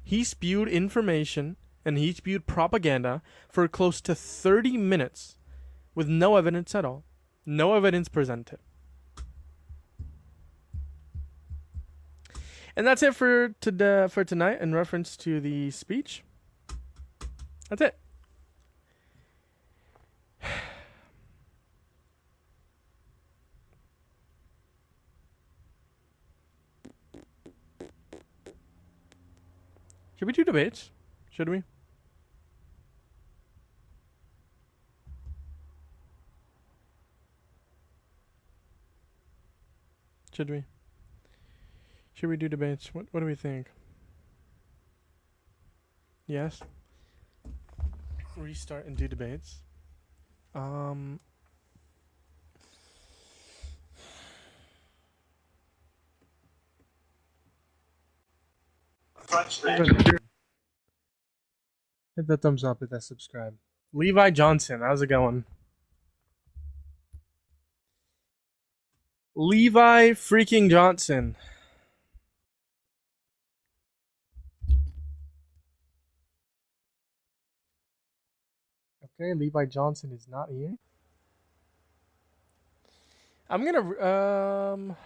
He spewed information and he spewed propaganda for close to 30 minutes with no evidence at all. No evidence presented. And that's it for tonight in reference to the speech. That's it. Should we do debates? Should we? Should we? Should we do debates? What do we think? Yes. Restart and do debates. Hit that thumbs up, hit that subscribe. Levi Johnson, how's it going? Levi freaking Johnson. Okay, Levi Johnson is not here. I'm gonna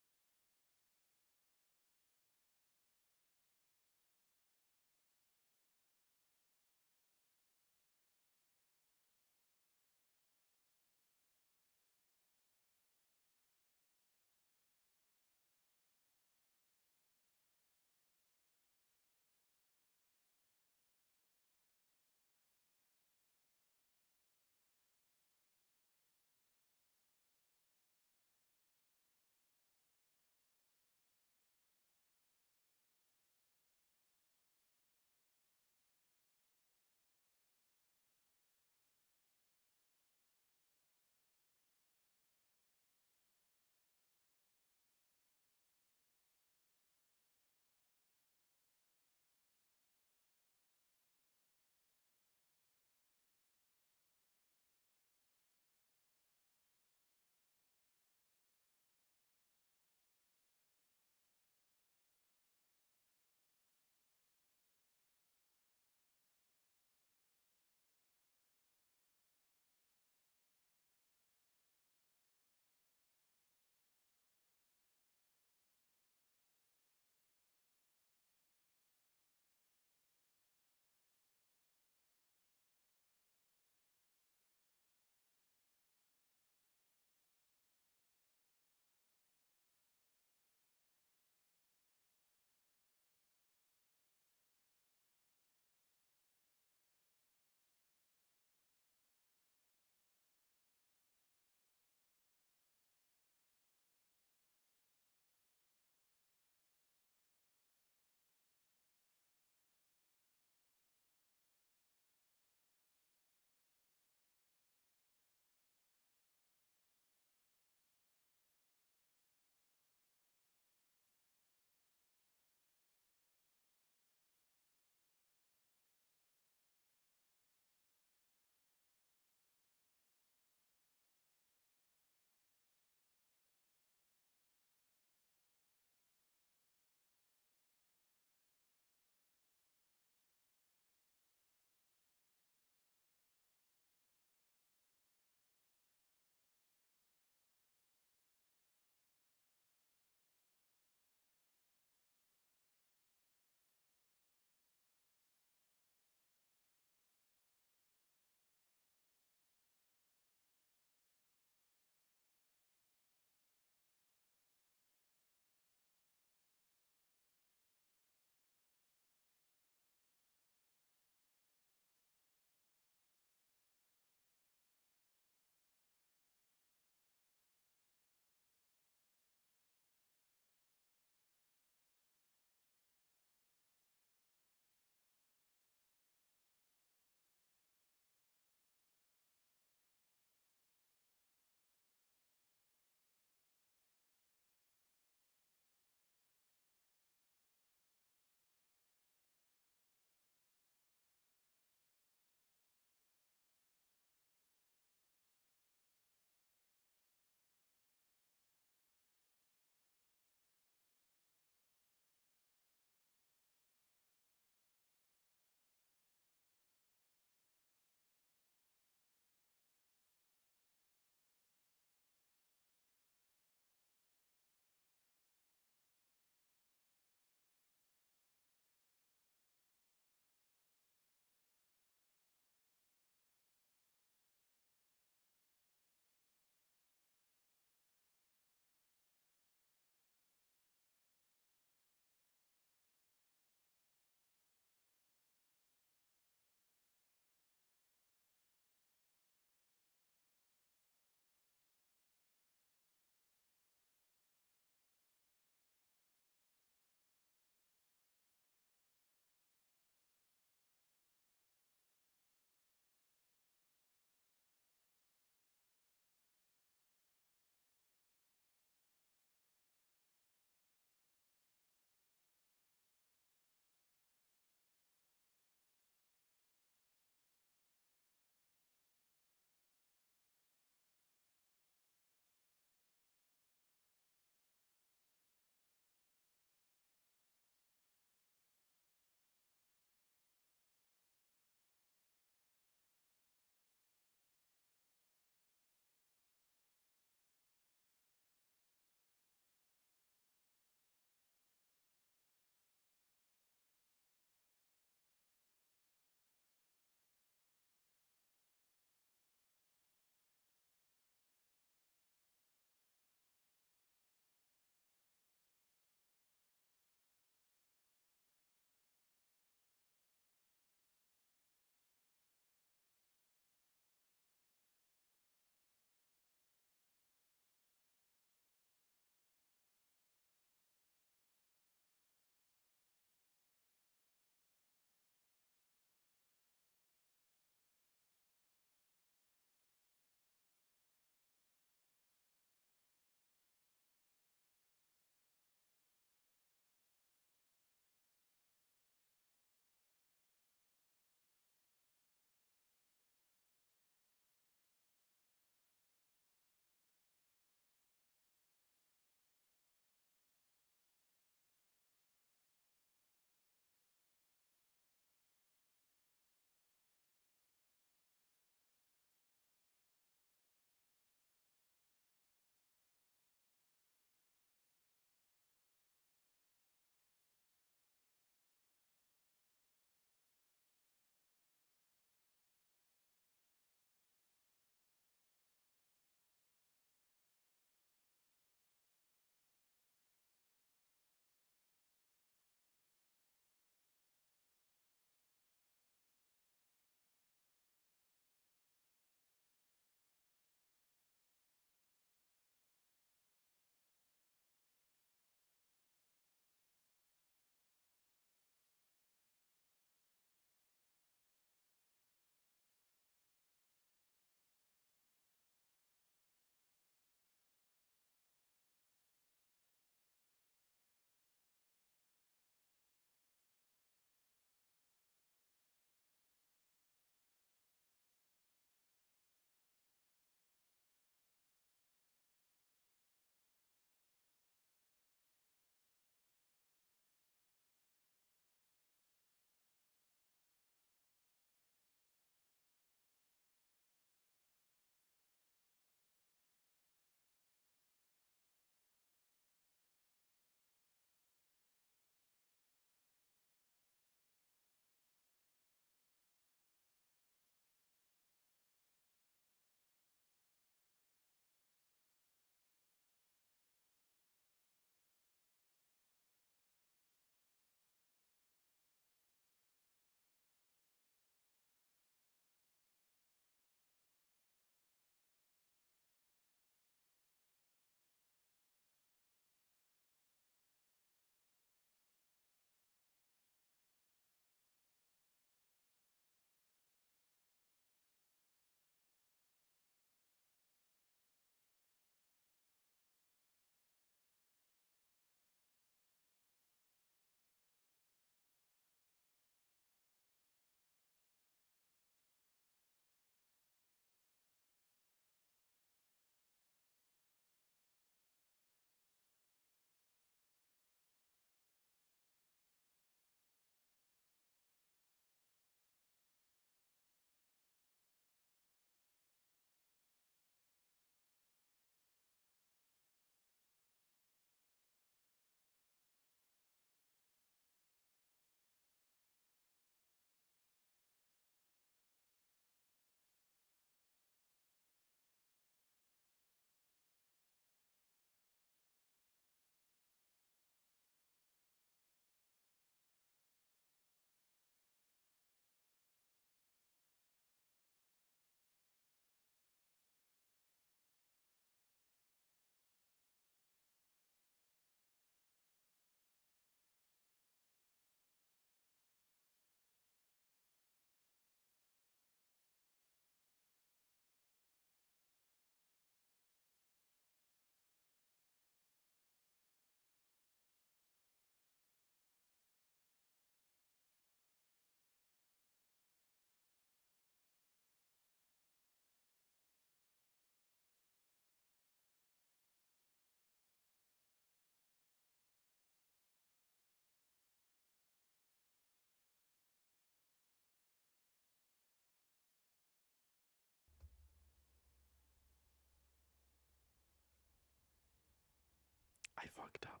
I fucked up.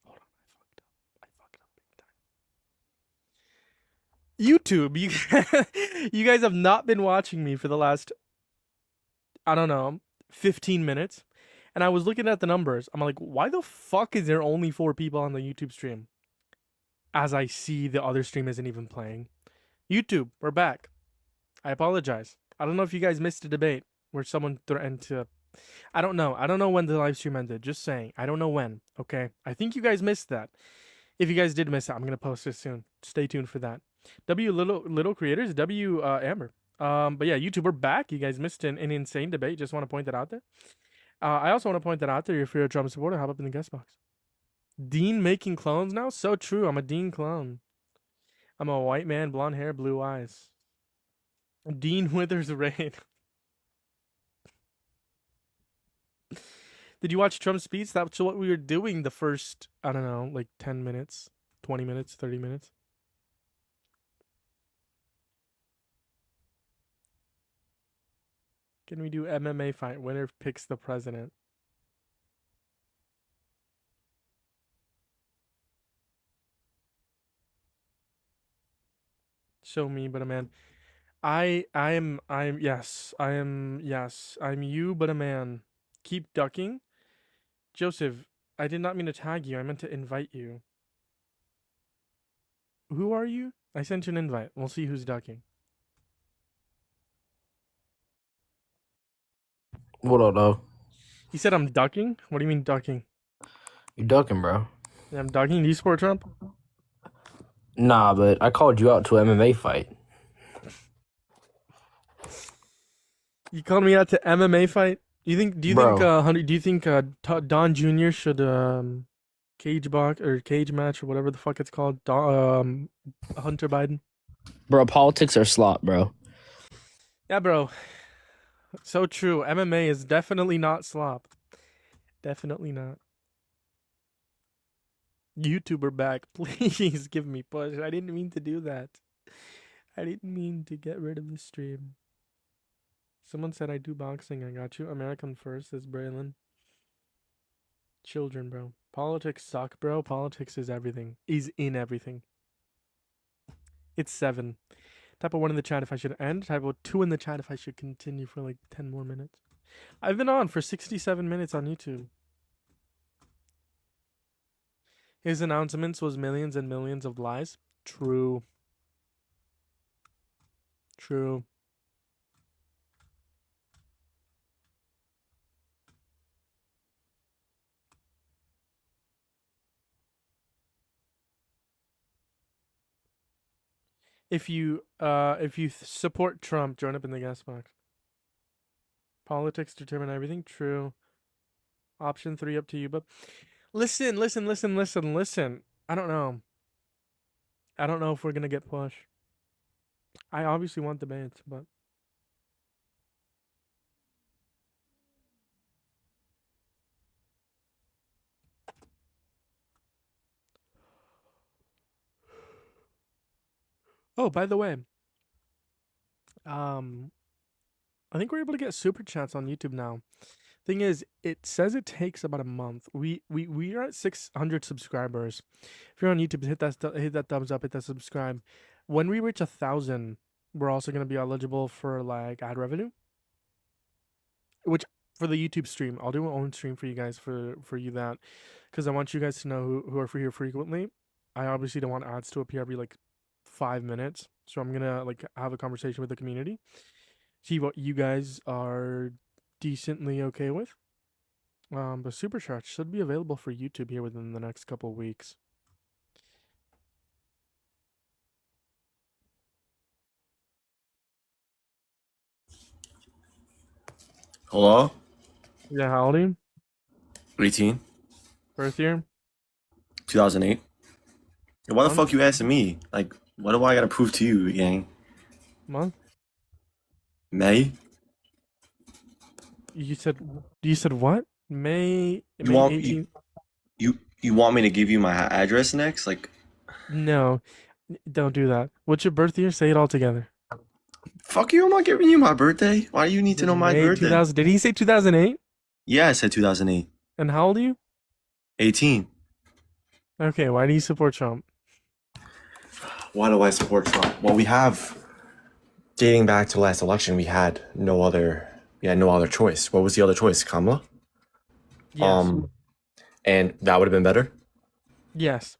Hold on, I fucked up big time. YouTube, you guys have not been watching me for the last, I don't know, 15 minutes. And I was looking at the numbers. I'm like, why the fuck is there only 4 people on the YouTube stream? As I see the other stream isn't even playing. YouTube, we're back. I apologize. I don't know if you guys missed a debate where someone threatened to... I don't know. I don't know when the live stream ended. Just saying. I don't know when. Okay? I think you guys missed that. If you guys did miss it, I'm going to post it soon. Stay tuned for that. W little creators. W Amber. But yeah, YouTube, we're back. You guys missed an insane debate. Just want to point that out there. I also want to point that out there. If you're a Trump supporter, hop up in the guest box. Dean making clones now? So true. I'm a Dean clone. I'm a white man, blonde hair, blue eyes. Dean Withers raid. Did you watch Trump's speech? That's what we were doing the first, I don't know, like 10 minutes, 20 minutes, 30 minutes. Can we do MMA fight? Winner picks the president. Show me, but a man. I'm you, but a man. Keep ducking. Joseph, I did not mean to tag you. I meant to invite you. Who are you? I sent you an invite. We'll see who's ducking. What up, though? You said I'm ducking? What do you mean ducking? You ducking, bro? Yeah, I'm ducking. Do you support Trump? Nah, but I called you out to an MMA fight. You called me out to MMA fight? Do you think Don Jr. should cage box or cage match or whatever the fuck it's called? Hunter Biden? Bro, politics are slop, bro. Yeah, bro. So true. MMA is definitely not slop. Definitely not. YouTuber back. Please give me push. I didn't mean to do that. I didn't mean to get rid of the stream. Someone said I do boxing. I got you. American first, says Braylon. Children, bro. Politics suck, bro. Politics is everything. Is in everything. It's 7. Type of 1 in the chat if I should end. Type of 2 in the chat if I should continue for like 10 more minutes. I've been on for 67 minutes on YouTube. His announcements was millions and millions of lies. True. True. If you support Trump, join up in the guest box. Politics determine everything. True. Option 3 up to you, but listen. I don't know. I don't know if we're gonna get push. I obviously want debates, but oh, by the way, I think we're able to get super chats on YouTube now. Thing is, it says it takes about a month. We are at 600 subscribers. If you're on YouTube, hit that thumbs up, hit that subscribe. When we reach 1,000, we're also gonna be eligible for like ad revenue, which for the YouTube stream, I'll do my own stream for you guys for you that, because I want you guys to know who are here frequently. I obviously don't want ads to appear every like 5 minutes, so I'm gonna like have a conversation with the community, see what you guys are decently okay with. But Supercharge should be available for YouTube here within the next couple of weeks. Hello? Yeah, how old are you? 18. Birth year? 2008. Why the Month? fuck you asking me? Like, what do I gotta prove to you, gang? Month? May? You said what? May You want 18th? you want me to give you my address next? Like, No, don't do that. What's your birth year? Say it all together. fuck you, I'm not giving you my birthday. Why do you need to know my May birthday? 2000. Did he say 2008? Yeah, I said 2008. And how old are you? 18. Okay, why do you support Trump? Why do I support Trump? Well, we have, dating back to last election, we had no other choice. What was the other choice? Kamala? Yes. And that would have been better. Yes.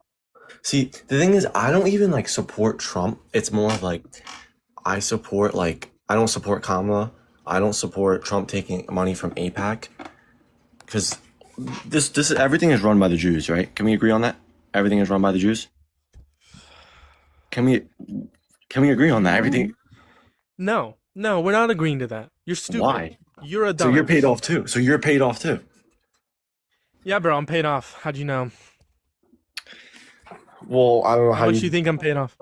See, the thing is, I don't even like support Trump. It's more of like, I don't support Kamala. I don't support Trump taking money from AIPAC. Because this everything is run by the Jews, right? Can we agree on that? Everything is run by the Jews? Can we agree on that? Everything. No, we're not agreeing to that. You're stupid. Why? You're a dumbass. So you're paid off too. Yeah, bro, I'm paid off. How'd you know? Well, I don't know How much do you think I'm paid off?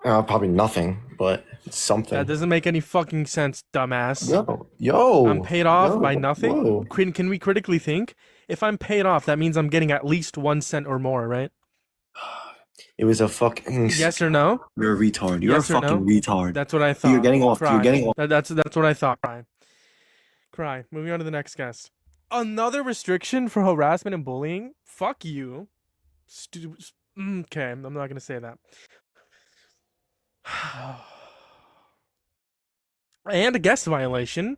Probably nothing, but it's something. That doesn't make any fucking sense, dumbass. Yo. I'm paid off by nothing? Whoa. Can we critically think? If I'm paid off, that means I'm getting at least 1 cent or more, right? It was a fucking. Yes or no? You're a retard. You're Yes a or no? fucking retard. That's what I thought. You're getting off. Cry. You're getting off. That's what I thought. Cry. Moving on to the next guest. Another restriction for harassment and bullying? Fuck you. Okay, I'm not gonna say that. And a guest violation.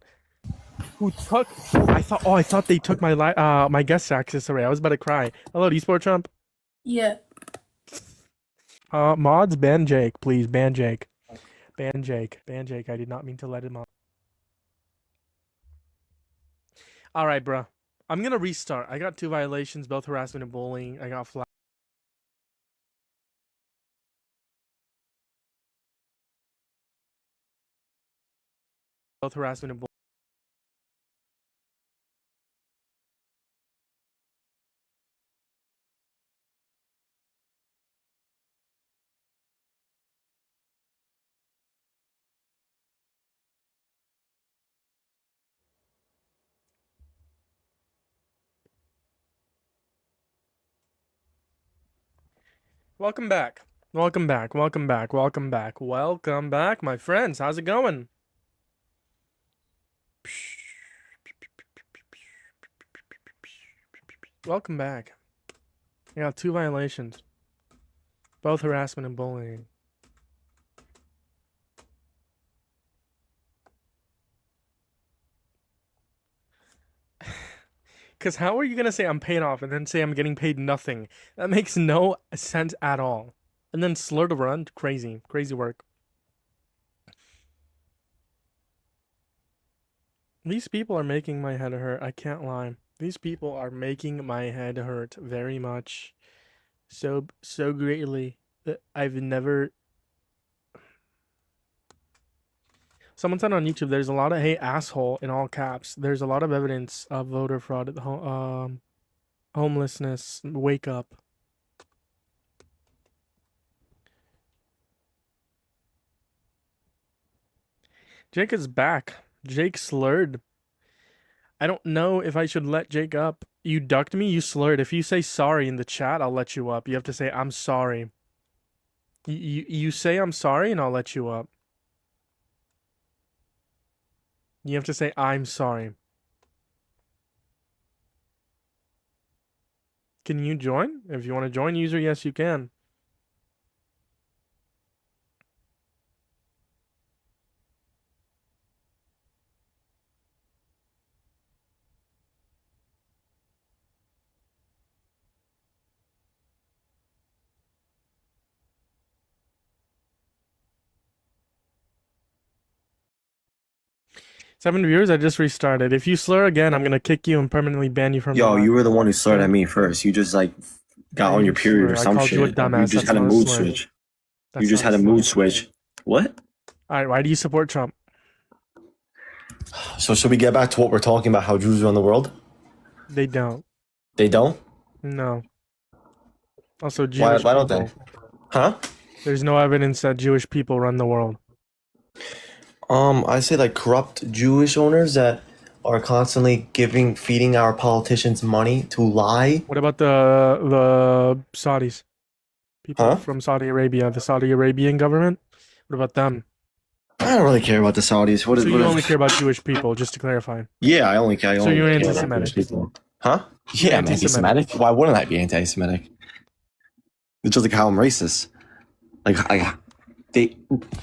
Who took? I thought they took my guest access away. I was about to cry. Hello, do you support Trump? Yeah. Mods, ban Jake, please. Ban Jake. Ban Jake. I did not mean to let him on. All right, bro. I'm gonna restart. I got 2 violations, both harassment and bullying. I got flat. Both harassment and bullying. Welcome back, my friends. How's it going? Welcome back. I got 2 violations, both harassment and bullying. Because how are you going to say I'm paid off and then say I'm getting paid nothing? That makes no sense at all. And then slur to run? Crazy work. These people are making my head hurt. I can't lie. These people are making my head hurt very much. So greatly that I've never... Someone said on YouTube, there's a lot of "hey asshole" in all caps. There's a lot of evidence of voter fraud, homelessness. Wake up. Jake is back. Jake slurred. I don't know if I should let Jake up. You ducked me, you slurred. If you say sorry in the chat, I'll let you up. You have to say, I'm sorry. You say I'm sorry and I'll let you up. You have to say, I'm sorry. Can you join? If you want to join, user, yes, you can. Seven viewers, I just restarted. If you slur again, I'm gonna kick you and permanently ban you from Yo, the you were the one who slurred at me first. You just like got on your period or I some called shit. you a dumbass. You just That's had a not mood slur. switch. That's You just not had a slur. mood switch. What? Alright, why do you support Trump? So should we get back to what we're talking about? How Jews run the world? They don't. They don't? No. Also, Jewish Why don't people. they? Huh? There's no evidence that Jewish people run the world. I say like corrupt Jewish owners that are constantly feeding our politicians money to lie. What about the Saudis? People Huh? from Saudi Arabia, the Saudi Arabian government? What about them? I don't really care about the Saudis. So you only care about Jewish people, just to clarify. Yeah, I only care. So you're care about anti-Semitic. Jewish people. Huh? Yeah, I'm Anti-Semitic. anti-Semitic. Why wouldn't I be anti-Semitic? It's just like how I'm racist.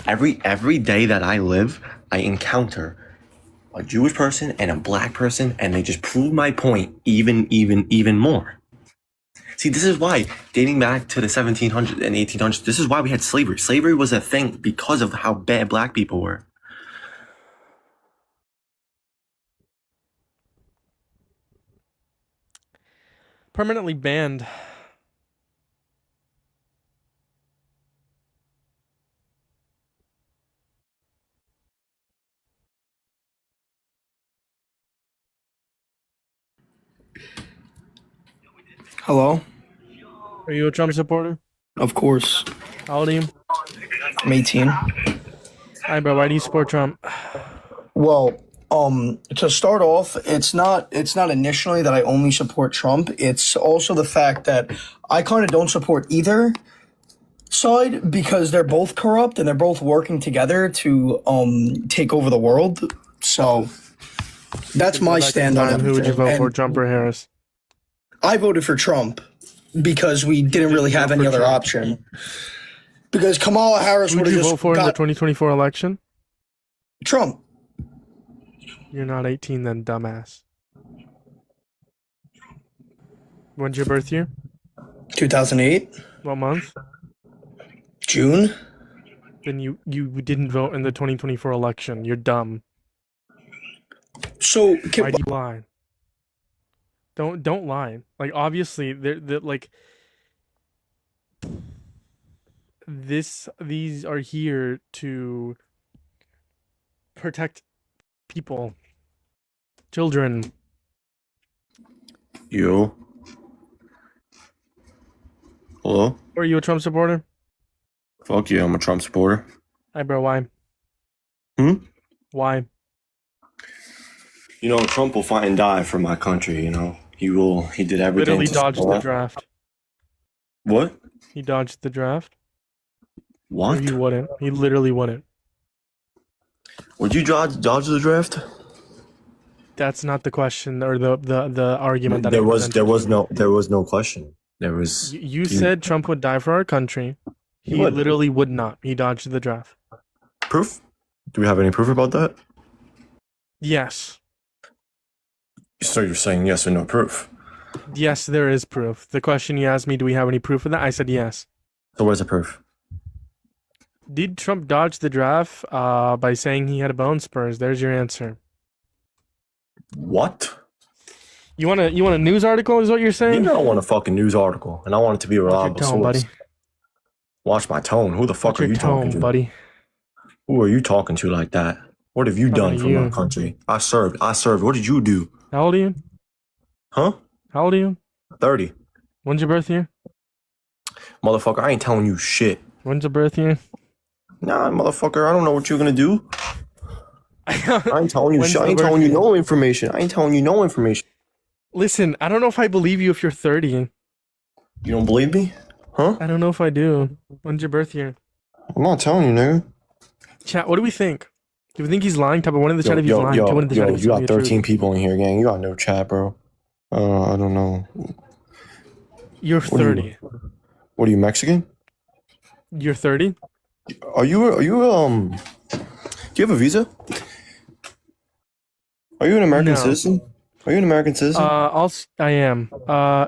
Every day that I live, I encounter a Jewish person and a black person, and they just prove my point even more. See, this is why, dating back to the 1700s and 1800s, this is why we had slavery. Slavery was a thing because of how bad black people were. Permanently banned. Hello? Are you a Trump supporter? Of course. How old are you? I'm 18. Hi, bro. Why do you support Trump? Well, to start off, it's not initially that I only support Trump. It's also the fact that I kind of don't support either side because they're both corrupt and they're both working together to take over the world. So that's my stand on it. Who would you vote for, And Trump or Harris? I voted for Trump because we didn't really have any other option. Because Kamala Harris Who would would have you vote just for in the got 2024 election? Trump. You're not 18 then, dumbass. When's your birth year? 2008, What month? June. Then you didn't vote in the 2024 election. You're dumb. So Why do you lie? Don't lie. Like obviously they're like these are here to protect people, children. You. Hello? Are you a Trump supporter? Fuck you, I'm a Trump supporter. Hi, bro. Why? Why? You know, Trump will fight and die for my country, you know. He did everything. Literally to dodged the support- draft. What? He dodged the draft. What? He wouldn't. He literally wouldn't. Would you dodge the draft? That's not the question or the argument that I There was presented. no question. There was You said Trump would die for our country. He would. literally would not. He dodged the draft. proof? Do we have any proof about that? Yes. So you're saying yes or no proof? Yes, there is proof. The question you asked me, do we have any proof of that? I said yes. So where's the proof? Did Trump dodge the draft by saying he had a bone spurs? There's your answer. What? You want a news article is what you're You saying? don't want a fucking news article, and I want it to be a Watch your reliable tone, source. buddy. Watch my tone. Who the fuck Watch are your you talking tone, to? buddy. Who are you talking to like that? What have you How done about for my you? country? I served. What did you do? How old are you? Huh? How old are you? 30. When's your birth year? Motherfucker, I ain't telling you shit. When's your birth year? Nah, motherfucker, I don't know what you're gonna do. I ain't telling you When's shit. I the ain't telling you birthday? no information. I ain't telling you no information. Listen, I don't know if I believe you if you're 30. You don't believe me? Huh? I don't know if I do. When's your birth year? I'm not telling you, nigga. Chat, what do we think? Do we think he's lying? Type of one in the chat if he's lying. Type one in the chat if he's you telling got me the 13 truth. people in here, gang. You got no chat, bro. I don't know. You're What are 30. What are you, Mexican? You're 30? Are you do you have a visa? Are you an American No. citizen? Are you an American citizen? I am.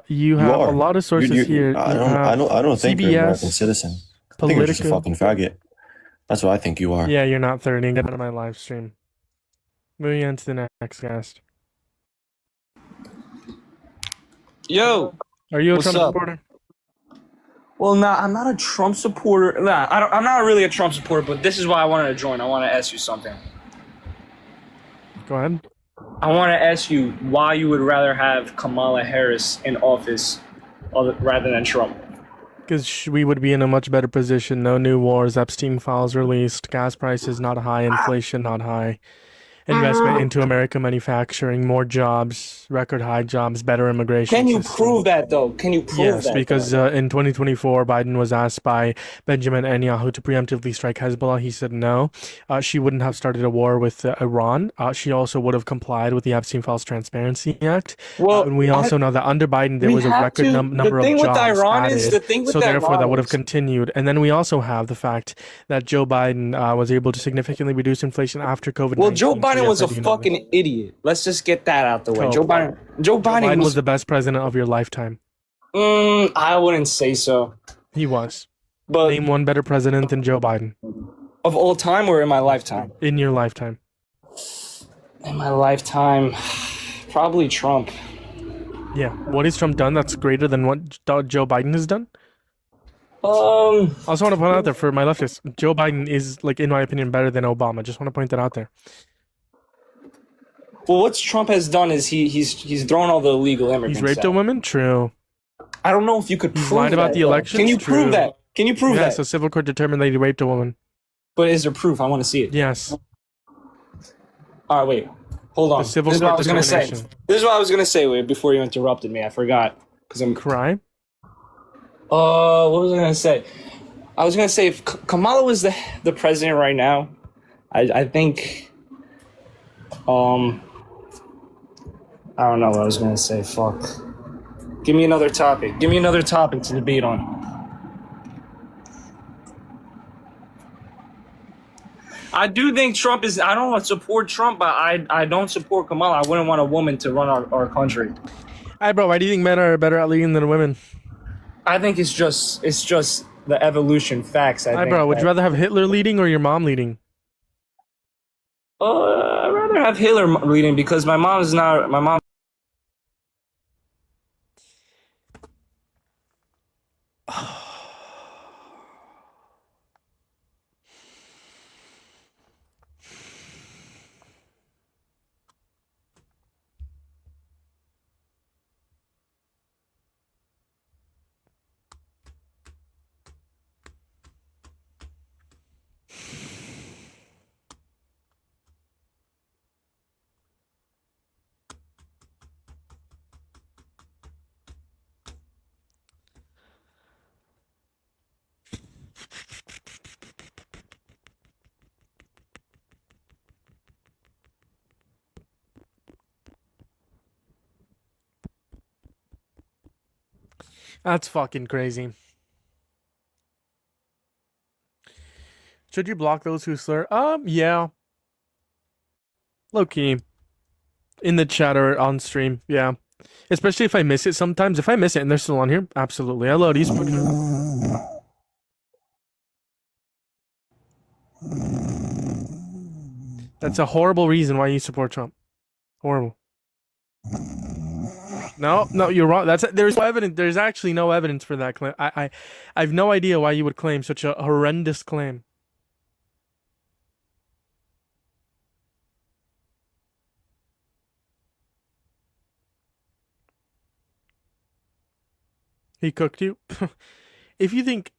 You have are. a lot of sources You- here. I You don't. have I don't think you're an American CBS, citizen. I think you're just a Politico. fucking faggot. That's what I think you are. Yeah, you're not 30. Get out of my live stream. Moving on to the next guest. Yo, Are you a What's Trump up? supporter? well, nah, I'm not a Trump supporter. Nah, I'm not really a Trump supporter, but this is why I wanted to join. I want to ask you something. Go ahead. I want to ask you why you would rather have Kamala Harris in office rather than Trump. Because we would be in a much better position. No new wars. Epstein files released. Gas prices not high. Inflation not high. investment into American manufacturing, more jobs, record high jobs, better immigration Can you system. prove that though? Can you prove Yes, that? because in 2024, Biden was asked by Benjamin Netanyahu to preemptively strike Hezbollah. He said no. She wouldn't have started a war with Iran. She also would have complied with the Epstein Files Transparency Act. Well, and we also know that under Biden, there we was a have record to- number the thing of with jobs Iran added. is- the thing with so therefore, that Iran would have is- continued. And then we also have the fact that Joe Biden was able to significantly reduce inflation after COVID-19. Well, Joe So Biden yes, was I a do know this. fucking idiot. Let's just get that out the way. Oh, Joe Biden. Joe Biden, Biden was was. the best president of your lifetime. I wouldn't say so. He was. But Name one better president than Joe Biden of all time or in my lifetime? in your lifetime. In my lifetime, probably Trump. Yeah. What has Trump done that's greater than what Joe Biden has done? I also want to point out there for my leftists, Joe Biden is, like, in my opinion, better than Obama. Just want to point that out there. Well, what Trump has done is he's thrown all the illegal immigrants. He's raped a out. woman? True. I don't know if you could prove lied about that, the though. elections? Can you True. prove that? Can you prove Yeah, that? so civil court determined that he raped a woman. But is there proof? I want to see it. Yes. All right, wait. Hold on. The civil This is what I court was gonna say. determination. This is what I was gonna say. Wait, before you interrupted me, I forgot because I'm. Crime? What was I gonna say? I was gonna say if Kamala was the president right now, I think. I don't know what I was gonna say. Fuck. Give me another topic. Give me another topic to debate on. I do think Trump is. I don't support Trump, but I don't support Kamala. I wouldn't want a woman to run our country. Hey, bro, why do you think men are better at leading than women? I think it's just the evolution facts. Hey, bro, would you rather have Hitler leading or your mom leading? I'd rather have Hitler leading because my mom is not. My mom. That's fucking crazy. Should you block those who slur? Yeah. Low key. In the chat or on stream, yeah. Especially if I miss it sometimes. If I miss it and they're still on here, absolutely. Hello, these. That's a horrible reason why you support Trump. Horrible. No, you're wrong. There's no evidence. There's actually no evidence for that claim. I have no idea why you would claim such a horrendous claim. He cooked you? If you think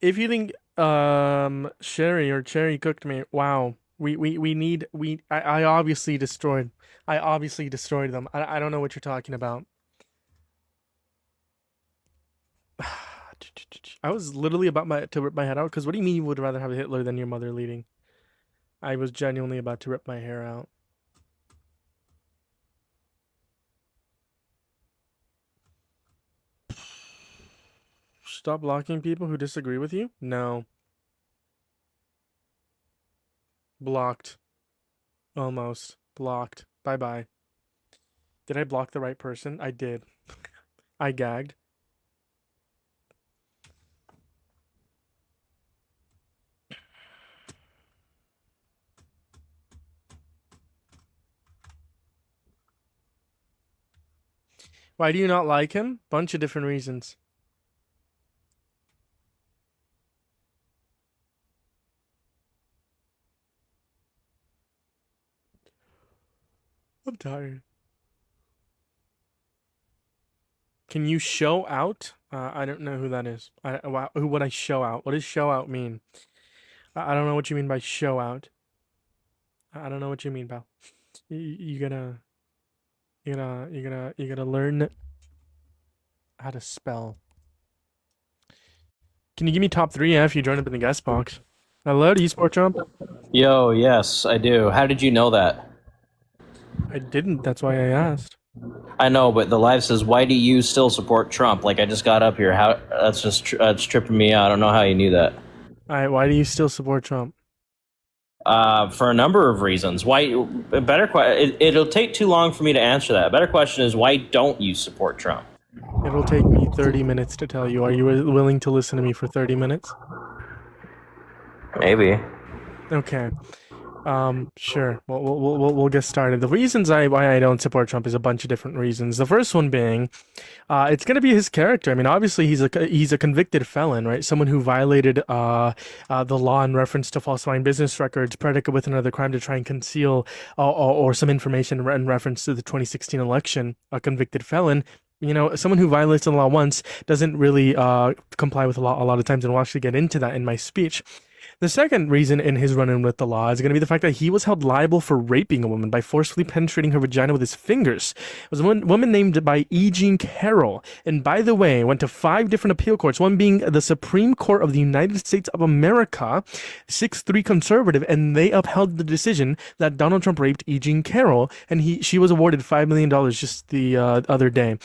Sherry or Cherry cooked me, wow. I obviously destroyed them. I don't know what you're talking about. I was literally about to rip my head out, because what do you mean you would rather have Hitler than your mother leading? I was genuinely about to rip my hair out. Stop blocking people who disagree with you? No. Blocked. Almost. Blocked. Bye-bye. Did I block the right person? I did. I gagged. Why do you not like him? Bunch of different reasons. I'm tired. Can you show out? I don't know who that is. Who would I show out? What does show out mean? I don't know what you mean by show out. I don't know what you mean, pal. You gotta learn how to spell. Can you give me top three? Yeah, if you join up in the guest box. Hello, do you support Trump? Yo, yes, I do. How did you know that? I didn't. That's why I asked. I know, but the live says, "Why do you still support Trump?" Like I just got up here. How? That's just that's tripping me out. I don't know how you knew that. All right, why do you still support Trump? For a number of reasons. Why? It'll take too long for me to answer that. A better question is, why don't you support Trump? It'll take me 30 minutes to tell you. Are you willing to listen to me for 30 minutes? Maybe. Okay. Sure. We'll get started. The reasons why I don't support Trump is a bunch of different reasons. The first one being, it's going to be his character. I mean, obviously he's a convicted felon, right? Someone who violated the law in reference to falsifying business records, predicate with another crime to try and conceal or some information in reference to the 2016 election. A convicted felon. You know, someone who violates the law once doesn't really comply with the law a lot of times, and we'll actually get into that in my speech. The second reason in his run-in with the law is going to be the fact that he was held liable for raping a woman by forcefully penetrating her vagina with his fingers. It was a woman named by E. Jean Carroll, and by the way, went to 5 different appeal courts, one being the Supreme Court of the United States of America, 6-3 conservative, and they upheld the decision that Donald Trump raped E. Jean Carroll, and she was awarded $5 million just the other day.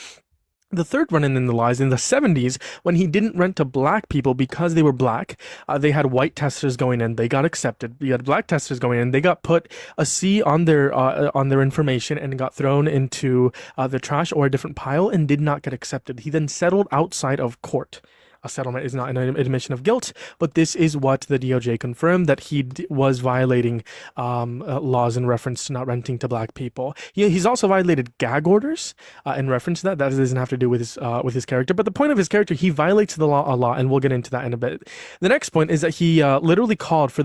The third run-in the law is in the 70s when he didn't rent to black people because they were black. They had white testers going in, they got accepted. You had black testers going in, they got put a C on their information and got thrown into the trash or a different pile and did not get accepted. He then settled outside of court. A settlement is not an admission of guilt, but this is what the DOJ confirmed, that he was violating laws in reference to not renting to black people. He's also violated gag orders in reference to that. That doesn't have to do with his character, but the point of his character, he violates the law a lot, and we'll get into that in a bit. The next point is that he literally called for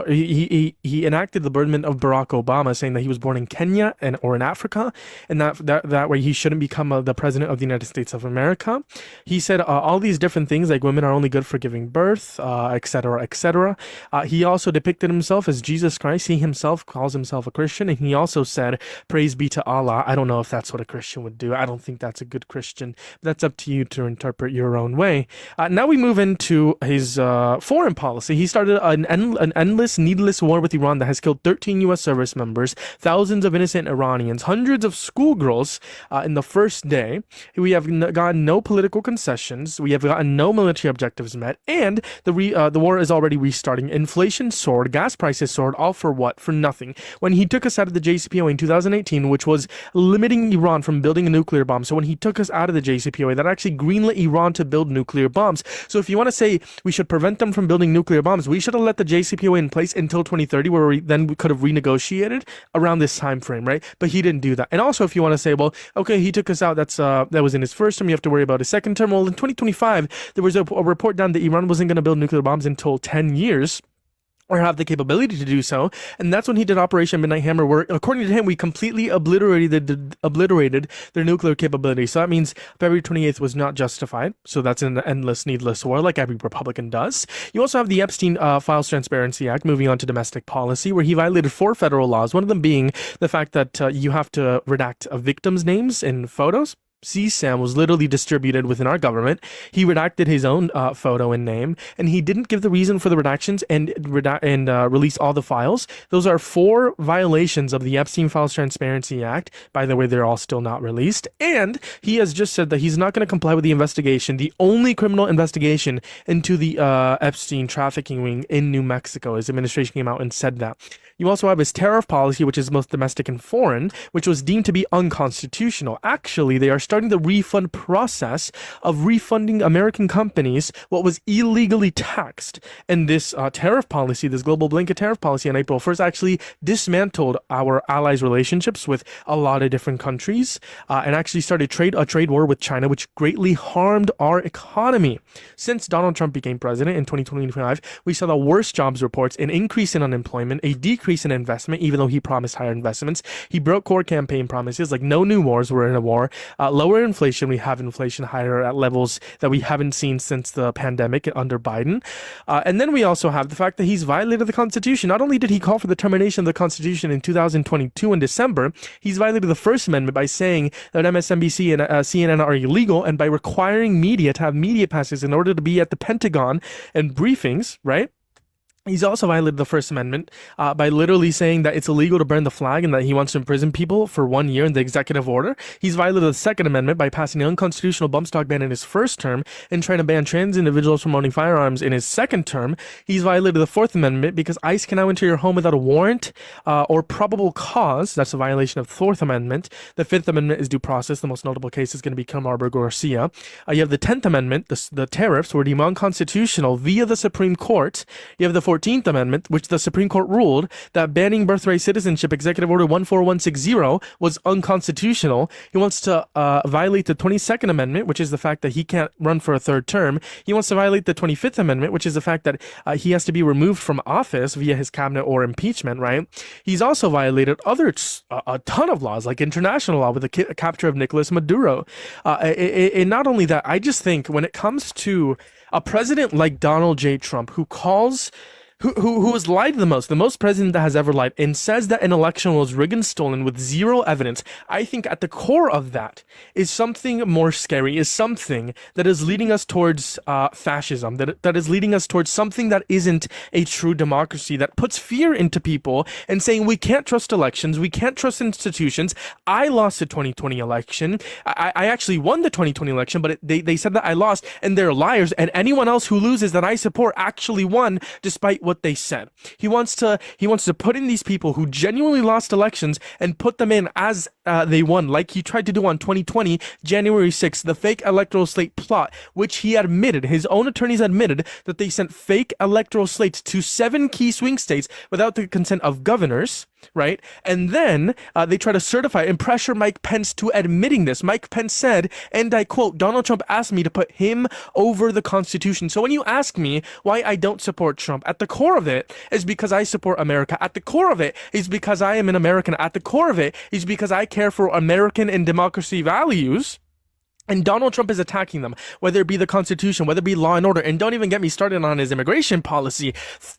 he enacted the burden of Barack Obama, saying that he was born in Kenya or in Africa, and that way he shouldn't become the president of the United States of America. He said all these different things, like women are only good for giving birth, etc., etc. He also depicted himself as Jesus Christ. He himself calls himself a Christian, and he also said, "Praise be to Allah." I don't know if that's what a Christian would do. I don't think that's a good Christian. That's up to you to interpret your own way. Now we move into his foreign policy. He started an endless, needless war with Iran that has killed 13 U.S. service members, thousands of innocent Iranians, hundreds of schoolgirls in the first day. We have gotten no political concessions. We have gotten no military objectives met, and the war is already restarting. Inflation soared, gas prices soared, all for what? For nothing. When he took us out of the JCPOA in 2018, which was limiting Iran from building a nuclear bomb, so when he took us out of the JCPOA, that actually greenlit Iran to build nuclear bombs. So if you want to say we should prevent them from building nuclear bombs, we should have let the JCPOA in place until 2030, where we could have renegotiated around this time frame, right? But he didn't do that. And also, if you want to say, well, okay, he took us out, that was in his first term, you have to worry about his second term. Well, in 2025, there was a report down that Iran wasn't going to build nuclear bombs until 10 years. Or have the capability to do so, and that's when he did Operation Midnight Hammer, where, according to him, we completely obliterated their nuclear capability. So that means February 28th was not justified. So that's an endless, needless war, like every Republican does. You also have the Epstein Files Transparency Act, moving on to domestic policy, where he violated 4 federal laws. One of them being the fact that you have to redact victims' names in photos. CSAM was literally distributed within our government. He redacted his own photo and name, and he didn't give the reason for the redactions and release all the files. Those are 4 violations of the Epstein Files Transparency Act. By the way, they're all still not released. And he has just said that he's not going to comply with the investigation, the only criminal investigation into the Epstein trafficking ring in New Mexico. His administration came out and said that. You also have his tariff policy, which is both domestic and foreign, which was deemed to be unconstitutional. Actually, they are starting the refund process of refunding American companies what was illegally taxed. And this tariff policy, this global blanket tariff policy on April 1st, actually dismantled our allies' relationships with a lot of different countries and actually started a trade war with China, which greatly harmed our economy. Since Donald Trump became president in 2025, we saw the worst jobs reports, an increase in unemployment, a decrease in investment, even though he promised higher investments. He broke core campaign promises like no new wars, we're in a war, lower inflation. We have inflation higher at levels that we haven't seen since the pandemic under Biden. And then we also have the fact that he's violated the Constitution. Not only did he call for the termination of the Constitution in 2022 in December, he's violated the First Amendment by saying that MSNBC and CNN are illegal, and by requiring media to have media passes in order to be at the Pentagon and briefings, right? He's also violated the First Amendment by literally saying that it's illegal to burn the flag and that he wants to imprison people for 1 year in the executive order. He's violated the Second Amendment by passing an unconstitutional bump stock ban in his first term and trying to ban trans individuals from owning firearms in his second term. He's violated the Fourth Amendment because ICE can now enter your home without a warrant or probable cause. That's a violation of the Fourth Amendment. The Fifth Amendment is due process. The most notable case is going to be Marburg Garcia. You have the 10th Amendment. The tariffs were deemed unconstitutional via the Supreme Court. You have the 14th Amendment, which the Supreme Court ruled that banning birthright citizenship, Executive Order 14160, was unconstitutional. He wants to violate the 22nd Amendment, which is the fact that he can't run for a third term. He wants to violate the 25th Amendment, which is the fact that he has to be removed from office via his cabinet or impeachment, right? He's also violated a ton of laws, like international law with the capture of Nicolas Maduro. And not only that, I just think when it comes to a president like Donald J. Trump, who has lied the most president that has ever lied, and says that an election was rigged and stolen with zero evidence, I think at the core of that is something more scary, is something that is leading us towards fascism, that is leading us towards something that isn't a true democracy, that puts fear into people and saying we can't trust elections, we can't trust institutions. I lost the 2020 election. I actually won the 2020 election, but they said that I lost, and they're liars, and anyone else who loses that I support actually won despite what they said. He wants to put in these people who genuinely lost elections and put them in as they won, like he tried to do on 2020 January 6th, the fake electoral slate plot, which he admitted, his own attorneys admitted that they sent fake electoral slates to 7 key swing states without the consent of governors, right? And then they try to certify and pressure Mike Pence to admitting this. Mike Pence said, and I quote, Donald Trump asked me to put him over the Constitution. So when you ask me why I don't support Trump, at the core of it is because I support America. At the core of it is because I am an American. At the core of it is because I care for American and democracy values. And Donald Trump is attacking them, whether it be the Constitution, whether it be law and order. And don't even get me started on his immigration policy.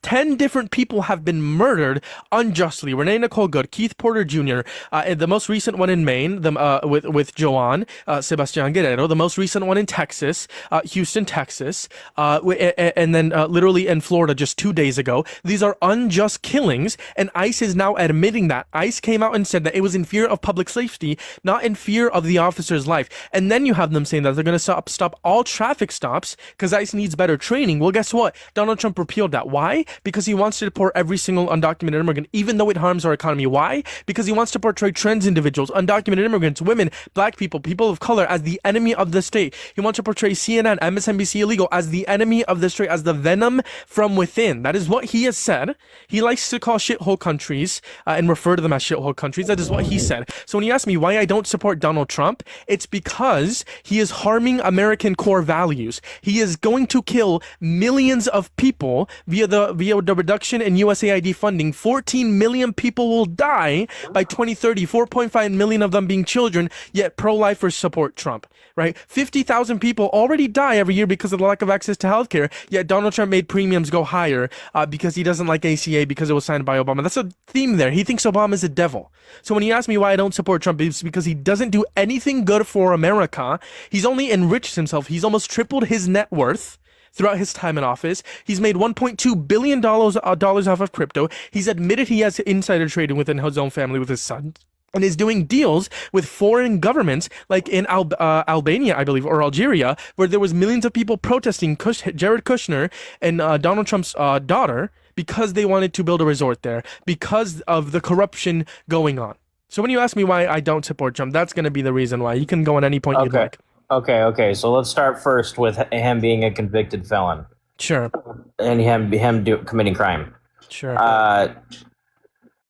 10 different people have been murdered unjustly. Renee Nicole Good, Keith Porter Jr., the most recent one in Maine, with Joan Sebastian Guerrero, the most recent one in Texas, Houston, Texas, and then literally in Florida just 2 days ago. These are unjust killings, and ICE is now admitting that. ICE came out and said that it was in fear of public safety, not in fear of the officer's life. And then you have them saying that they're going to stop all traffic stops because ICE needs better training. Well, guess what? Donald Trump repealed that. Why? Because he wants to deport every single undocumented immigrant, even though it harms our economy. Why? Because he wants to portray trans individuals, undocumented immigrants, women, black people, people of color as the enemy of the state. He wants to portray CNN, MSNBC illegal as the enemy of the state, as the venom from within. That is what he has said. He likes to call shithole countries and refer to them as shithole countries. That is what he said. So when you ask me why I don't support Donald Trump, it's because he is harming American core values. He is going to kill millions of people via the reduction in USAID funding. 14 million people will die by 2030, 4.5 million of them being children, yet pro-lifers support Trump, right? 50,000 people already die every year because of the lack of access to healthcare, yet Donald Trump made premiums go higher because he doesn't like ACA because it was signed by Obama. That's a theme there. He thinks Obama is a devil. So when you ask me why I don't support Trump, it's because he doesn't do anything good for America. He's only enriched himself. He's almost tripled his net worth throughout his time in office. He's made $1.2 billion dollars off of crypto. He's admitted he has insider trading within his own family with his son, and is doing deals with foreign governments, like in Albania, I believe, or Algeria, where there was millions of people protesting Jared Kushner and Donald Trump's daughter because they wanted to build a resort there because of the corruption going on. So when you ask me why I don't support Trump, that's going to be the reason why. You can go on any point you'd like. Okay. So let's start first with him being a convicted felon. Sure. And him committing crime. Sure.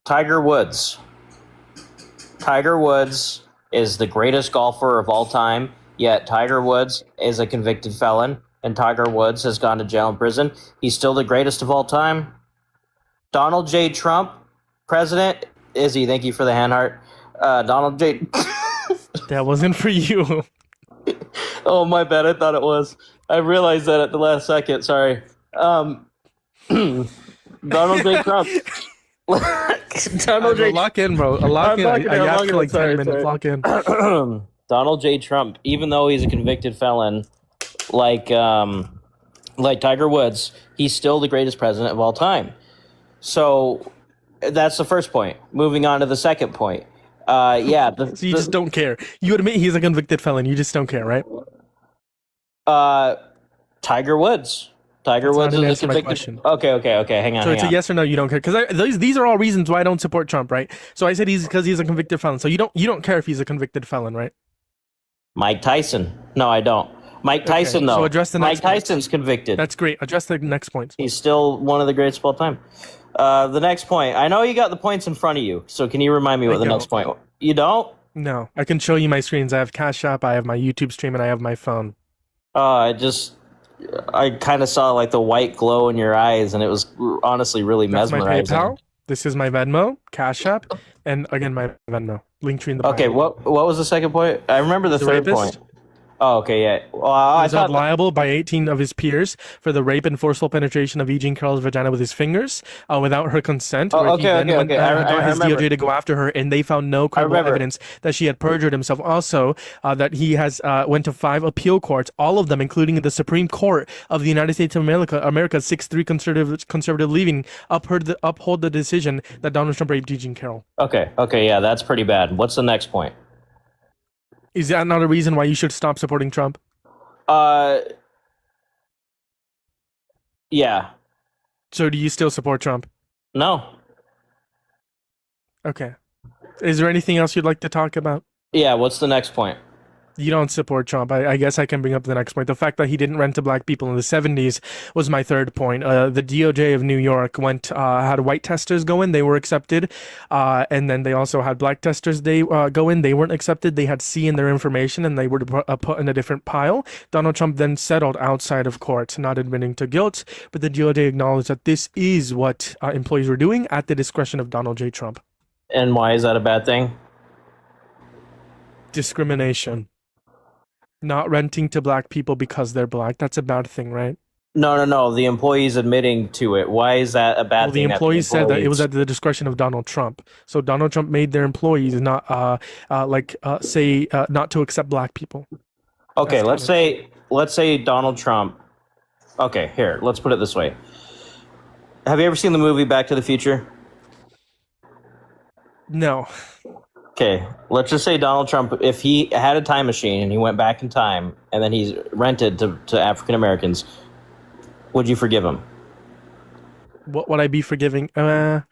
Tiger Woods. Tiger Woods is the greatest golfer of all time, yet Tiger Woods is a convicted felon, and Tiger Woods has gone to jail and prison. He's still the greatest of all time. Donald J. Trump, president. Izzy, thank you for the hand heart. Donald J. That wasn't for you. Oh, my bad. I thought it was. I realized that at the last second. Sorry. Donald J. Trump. Donald J. Lock in, bro. Lock in. I asked for like 10 minutes. Lock in. Donald J. Trump, even though he's a convicted felon, like Tiger Woods, he's still the greatest president of all time. So that's the first point. Moving on to the second point. So you just don't care. You admit he's a convicted felon. You just don't care, right? Tiger Woods. Tiger Woods is a convicted. Okay. Hang on. So it's a yes or no. You don't care because these are all reasons why I don't support Trump, right? So I said he's because he's a convicted felon. So you don't care if he's a convicted felon, right? Mike Tyson. No, I don't. Mike Tyson, though. So address the next Mike Tyson's convicted. That's great. Address the next point. He's still one of the greatest of all time. The next point. I know you got the points in front of you, so can you remind me what the next point? You don't? No, I can show you my screens. I have Cash App, I have my YouTube stream, and I have my phone. I kind of saw like the white glow in your eyes, and it was honestly really mesmerizing. My PayPal. This is my Venmo, Cash App, and again my Venmo. Linktree in the bio. Okay, what was the second point? I remember the third point. Oh, okay, yeah. Well, I thought liable by 18 of his peers for the rape and forceful penetration of E. Jean Carroll's vagina with his fingers without her consent. Oh, okay. I his remember. DOJ to go after her, and they found no credible evidence that she had perjured himself. Also, that he has went to 5 appeal courts, all of them, including the Supreme Court of the United States of America's 6-3 conservative leaving, uphold the decision that Donald Trump raped E. Jean Carroll. Okay, yeah, that's pretty bad. What's the next point? Is that not a reason why you should stop supporting Trump? Yeah. So do you still support Trump? No. Okay. Is there anything else you'd like to talk about? Yeah, what's the next point? You don't support Trump. I guess I can bring up the next point. The fact that he didn't rent to black people in the 70s was my third point. The DOJ of New York had white testers go in. They were accepted. And then they also had black testers go in. They weren't accepted. They had C in their information, and they were put in a different pile. Donald Trump then settled outside of court, not admitting to guilt. But the DOJ acknowledged that this is what employees were doing at the discretion of Donald J. Trump. And why is that a bad thing? Discrimination. Not renting to black people because they're black. That's a bad thing, right? No. The employees admitting to it. Why is that a bad thing? The employees said that it was at the discretion of Donald Trump. So Donald Trump made their employees not not to accept black people. Okay, let's say Donald Trump. Okay, here, let's put it this way. Have you ever seen the movie Back to the Future? No. Okay, let's just say Donald Trump, if he had a time machine and he went back in time and then he's rented to African Americans, would you forgive him? What would I be forgiving? I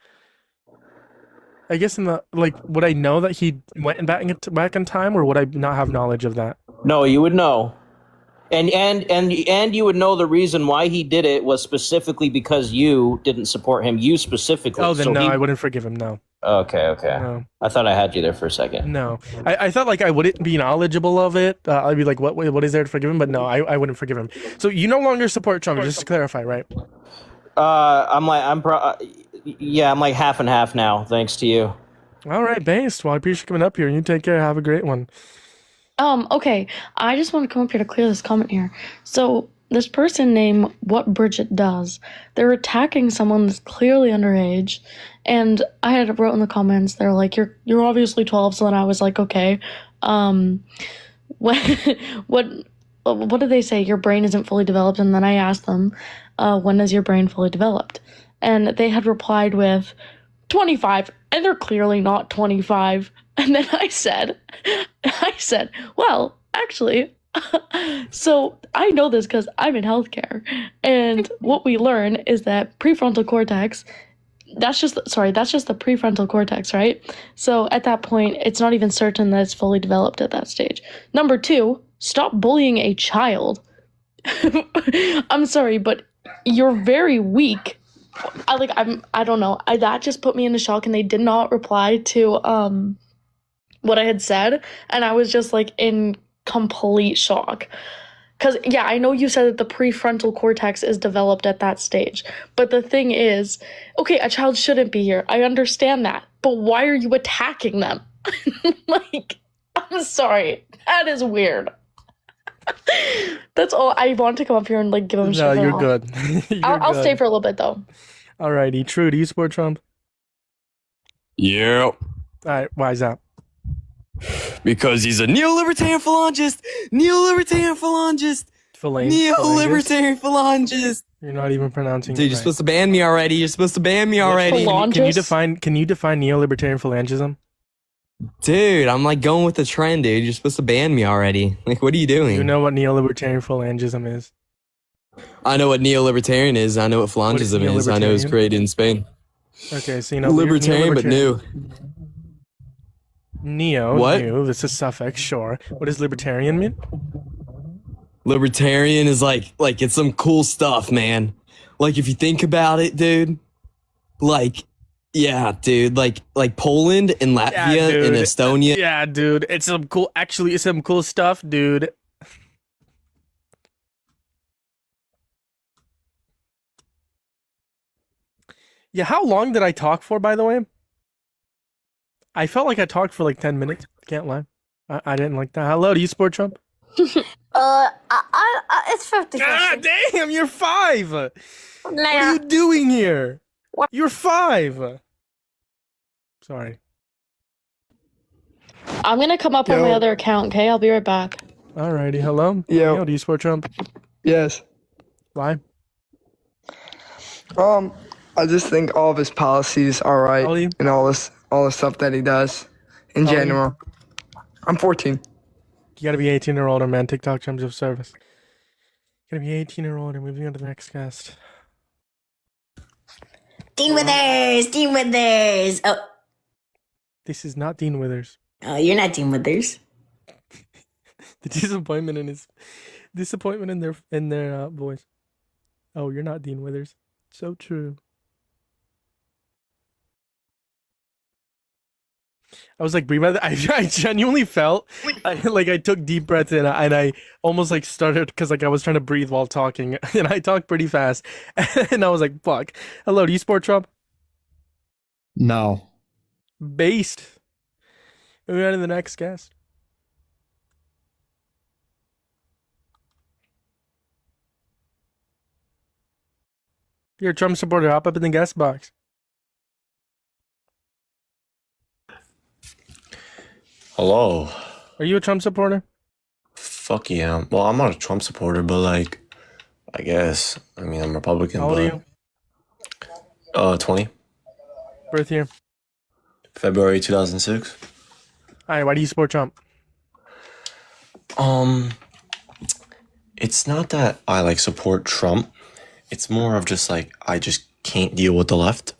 guess would I know that he went back in time, or would I not have knowledge of that? No, you would know. And you would know the reason why he did it was specifically because you didn't support him. You specifically. Oh, then I wouldn't forgive him. No. Okay. No. I thought I had you there for a second. No, I thought I wouldn't be knowledgeable of it. I'd be like, what is there to forgive him? But no, I wouldn't forgive him. So you no longer support Trump, just to clarify, right? I'm like half and half now, thanks to you. All right, based. Well, I appreciate you coming up here. You take care. Have a great one. Okay. I just want to come up here to clear this comment here. So this person named What Bridget Does, they're attacking someone that's clearly underage. And I had wrote in the comments, they're like, you're obviously 12. So then I was like, okay, what did they say? Your brain isn't fully developed. And then I asked them, when is your brain fully developed? And they had replied with 25, and they're clearly not 25. And then I said, well, actually, so I know this because I'm in healthcare. And what we learn is that prefrontal cortex, that's just the prefrontal cortex, right? So at that point, it's not even certain that it's fully developed at that stage. Number 2, stop bullying a child. I'm sorry, but you're very weak. I don't know. That just put me into shock, and they did not reply to what I had said, and I was just in complete shock. Because, yeah, I know you said that the prefrontal cortex is developed at that stage, but the thing is, okay, a child shouldn't be here. I understand that, but why are you attacking them? I'm sorry. That is weird. That's all. I want to come up here and like give him shit. No, for you're all. good. You're I'll good. stay for a little bit though. Alrighty, True. Do you support Trump? Yeah, All right, why is that? because he's a neo-libertarian phalangist. Neo-libertarian phalangist. Phalange. Neo-libertarian phalangist. You're not even pronouncing Dude, it you're right. supposed to ban me already. You're supposed to ban me already. Can you define neo-libertarian phalangism? Dude, I'm like going with the trend, dude. You're supposed to ban me already. Like, what are you doing? You know what neo-libertarian phalangism is? I know what neo-libertarian is. I know what phalangism is. I know it was neo-libertarian? created in Spain. Okay, so you know Libertarian, but new. Neo, What? new. This is suffix. Sure. What does libertarian mean? Libertarian is like it's some cool stuff, man. Like if you think about it, dude. Like, yeah, dude. Like Poland and Latvia and Estonia. Yeah, dude. It's some cool. Actually, it's some cool stuff, dude. Yeah, how long did I talk for, by the way? I felt like I talked for like 10 minutes. Can't lie. I didn't like that. Hello, do you support Trump? It's 50. Ah, damn, you're 5. What are you doing here? You're 5. Sorry. I'm gonna come up on my other account. Okay, I'll be right back. Alrighty, hello. Yo. Do you support Trump? Yes. Why? I just think all of his policies are right, and all the stuff that he does in How old are you? general. I'm 14. You gotta be 18 or older, man. TikTok terms of service. You gotta be 18 or older. Moving on to the next guest. Dean Withers. Oh, This is not Dean Withers. you're not Dean Withers. The disappointment in their voice. Oh, you're not Dean Withers. So true. I was like, breathe by I genuinely felt like I took deep breaths in and I almost like started because like I was trying to breathe while talking and I talked pretty fast and I was like, fuck. Hello, do you support Trump? No. Based. Moving on to the next guest. You're a Trump supporter. Hop up in the guest box. Hello. Are you a Trump supporter? Fuck yeah. Well, I'm not a Trump supporter, but like, I guess. I mean, I'm Republican. How old are but, you? 20. Birth year. February 2006. All right. Why do you support Trump? It's not that I like support Trump. It's more of just like I just can't deal with the left.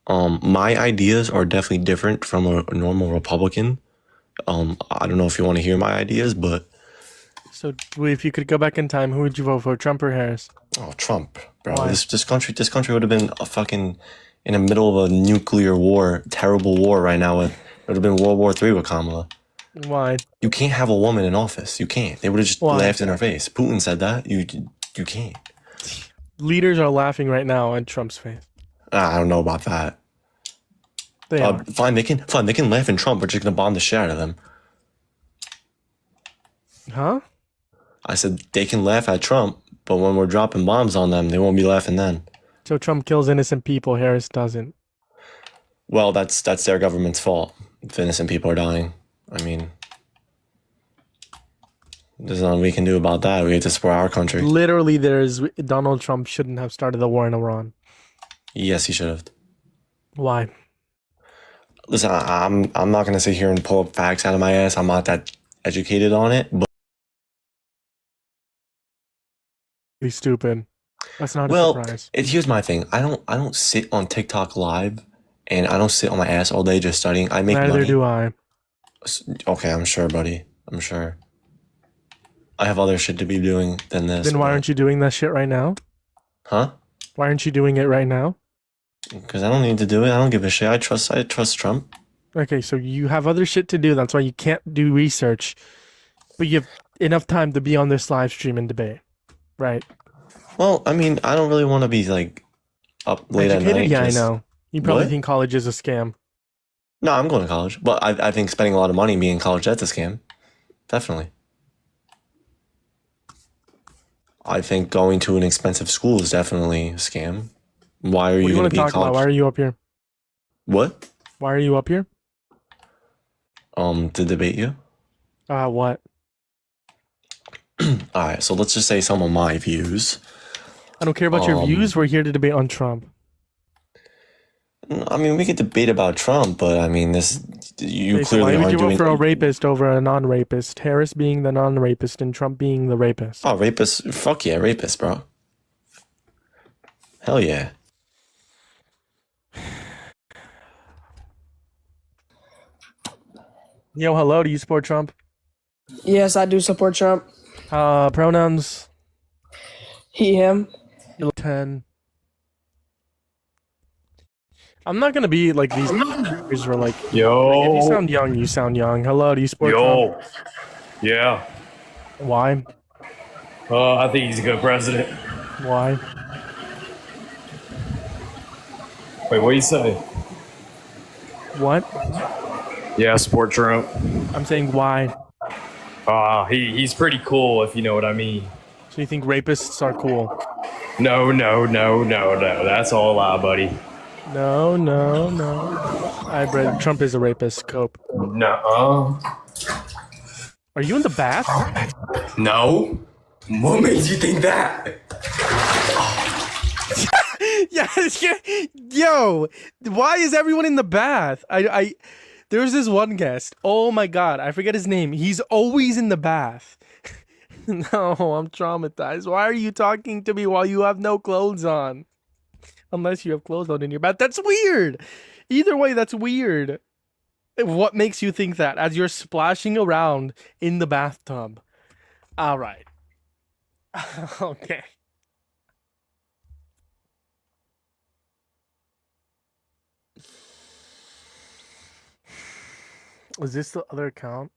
My ideas are definitely different from a normal Republican. I don't know if you want to hear my ideas, but So, if you could go back in time, who would you vote for, Trump or Harris? oh, Trump, bro. Why? This country would have been a fucking in the middle of a nuclear war, terrible war right now. It would have been World War III with Kamala. Why? You can't have a woman in office. You can't. They would have just Why? laughed in her face. Putin said that. You can't. Leaders are laughing right now at Trump's face. I don't know about that. They are. Fine, they can laugh in Trump. We're just gonna bomb the shit out of them. Huh? I said they can laugh at Trump, but when we're dropping bombs on them, they won't be laughing then. So Trump kills innocent people, Harris doesn't. Well, that's their government's fault if innocent people are dying. I mean, there's nothing we can do about that. We have to support our country. Literally, Donald Trump shouldn't have started the war in Iran. Yes, he should have. Why? Listen, I'm not gonna sit here and pull up facts out of my ass. I'm not that educated on it, but He's stupid. That's not a well, surprise. here's my thing. I don't sit on TikTok live, and I don't sit on my ass all day just studying. I make Neither money. do I. Okay, I'm sure, buddy. I'm sure. I have other shit to be doing than this. Then why but- aren't you doing that shit right now? Huh? Why aren't you doing it right now? Because I don't need to do it. I don't give a shit. I trust Trump. Okay, so you have other shit to do. That's why you can't do research. But you have enough time to be on this live stream and debate. Right. Well, I mean, I don't really want to be like up late at Educated? night. Yeah, just- I know. You probably What? think college is a scam. No, I'm going to college, but I think spending a lot of money being in college, that's a scam. Definitely. I think going to an expensive school is definitely a scam. Why are What do you you going want to to be in talk about? college? Why are you up here? What? Why are you up here? To debate you? What? Alright, so let's just say some of my views. I don't care about your Um, views. We're here to debate on Trump. I mean, we could debate about Trump, but I mean, you Okay, so why clearly would aren't you vote doing. for a rapist over a non-rapist? Harris being the non-rapist and Trump being the rapist. Oh, rapist! Fuck yeah, rapist, bro. Hell yeah. Yo, hello. Do you support Trump? Yes, I do support Trump. Pronouns. He, him. 10. I'm not gonna be like these guys were like, if you Yo, sound young, you sound young. Hello, do you support Trump? yo, yeah. Why? I think he's a good president. Why? Wait, what do you say? What? Yeah, I support Trump. I'm saying why. He's pretty cool, if you know what I mean. So you think rapists are cool? No. That's all a lie, buddy. No. I read Trump is a rapist. Cope. No. Are you in the bath? No. What made you think that? Yo, why is everyone in the bath? There's this one guest. Oh my god, I forget his name. He's always in the bath. No, I'm traumatized. Why are you talking to me while you have no clothes on? Unless you have clothes on in your bath. That's weird. Either way, that's weird. What makes you think that as you're splashing around in the bathtub? All right. Okay. Was this the other account?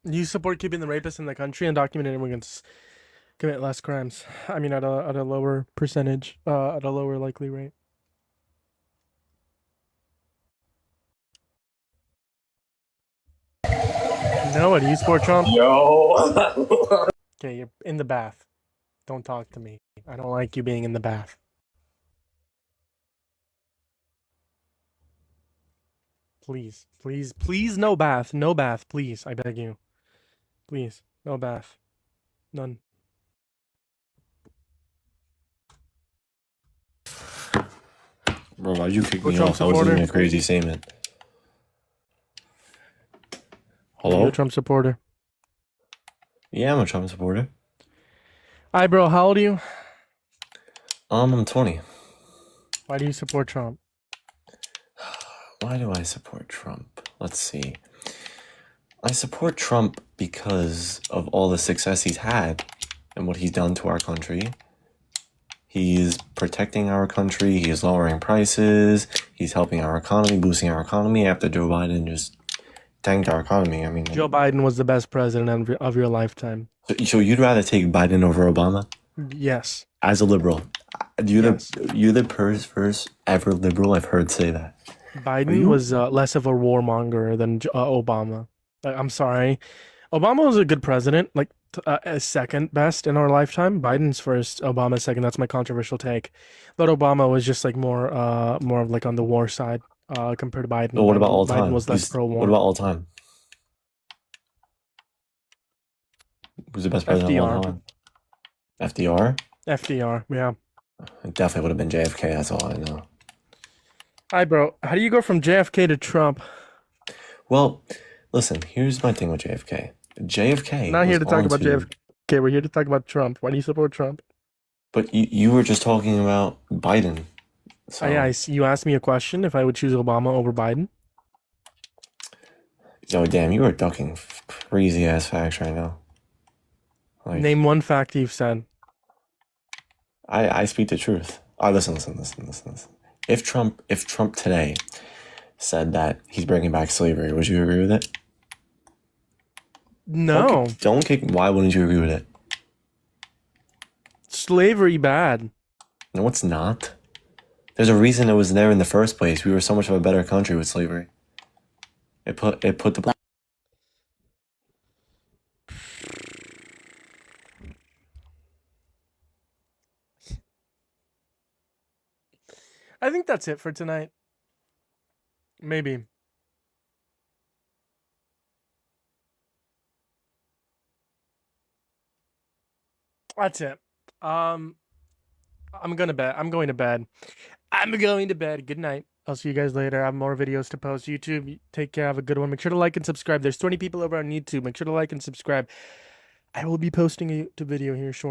You support keeping the rapists in the country and documenting immigrants commit less crimes. I mean, at a lower percentage, at a lower likely rate. No, do you support Trump? Yo. Okay, you're in the bath. Don't talk to me. I don't like you being in the bath. Please, no bath. No bath, please. I beg you. Please, no bath. None. Bro, why'd you kick Go me Trump off? That wasn't supporter. even a crazy statement. Are you Hello? a Trump supporter? Yeah, I'm a Trump supporter. Hi, bro. How old are you? I'm 20. Why do you support Trump? Why do I support Trump? Let's see. I support Trump because of all the success he's had and what he's done to our country. He's protecting our country. He is lowering prices. He's helping our economy, boosting our economy after Joe Biden just tanked our economy. I mean, Joe Biden was the best president of your lifetime. so you'd rather take Biden over Obama Yes. as a liberal? You're Yes. the first ever liberal I've heard say that. Biden was less of a warmonger than Obama. I'm sorry. Obama was a good president, like second best in our lifetime. Biden's first, Obama's second. That's my controversial take. But Obama was just like more of like on the war side compared to Biden. But what about all Biden time? was less pro-war. What about all time? Who's the best president of all FDR. time? FDR? FDR, yeah. It definitely would have been JFK. That's all I know. Hi, bro. How do you go from JFK to Trump? Well, listen. Here's my thing with JFK. JFK. Not here was to talk on about JFK. We're here to talk about Trump. Why do you support Trump? But you were just talking about Biden. So You asked me a question if I would choose Obama over Biden. oh damn, you are ducking crazy ass facts right now. Like, Name one fact you've said. I speak the truth. Listen. If Trump today said that he's bringing back slavery, would you agree with it? No. Don't kick. Why wouldn't you agree with it? Slavery bad. No, it's not. There's a reason it was there in the first place. We were so much of a better country with slavery. It put the. I think that's it for tonight. Maybe. That's it. I'm going to bed. I'm going to bed. Good night. I'll see you guys later. I have more videos to post. YouTube, take care. Have a good one. Make sure to like and subscribe. There's 20 people over on YouTube. Make sure to like and subscribe. I will be posting a YouTube video here shortly.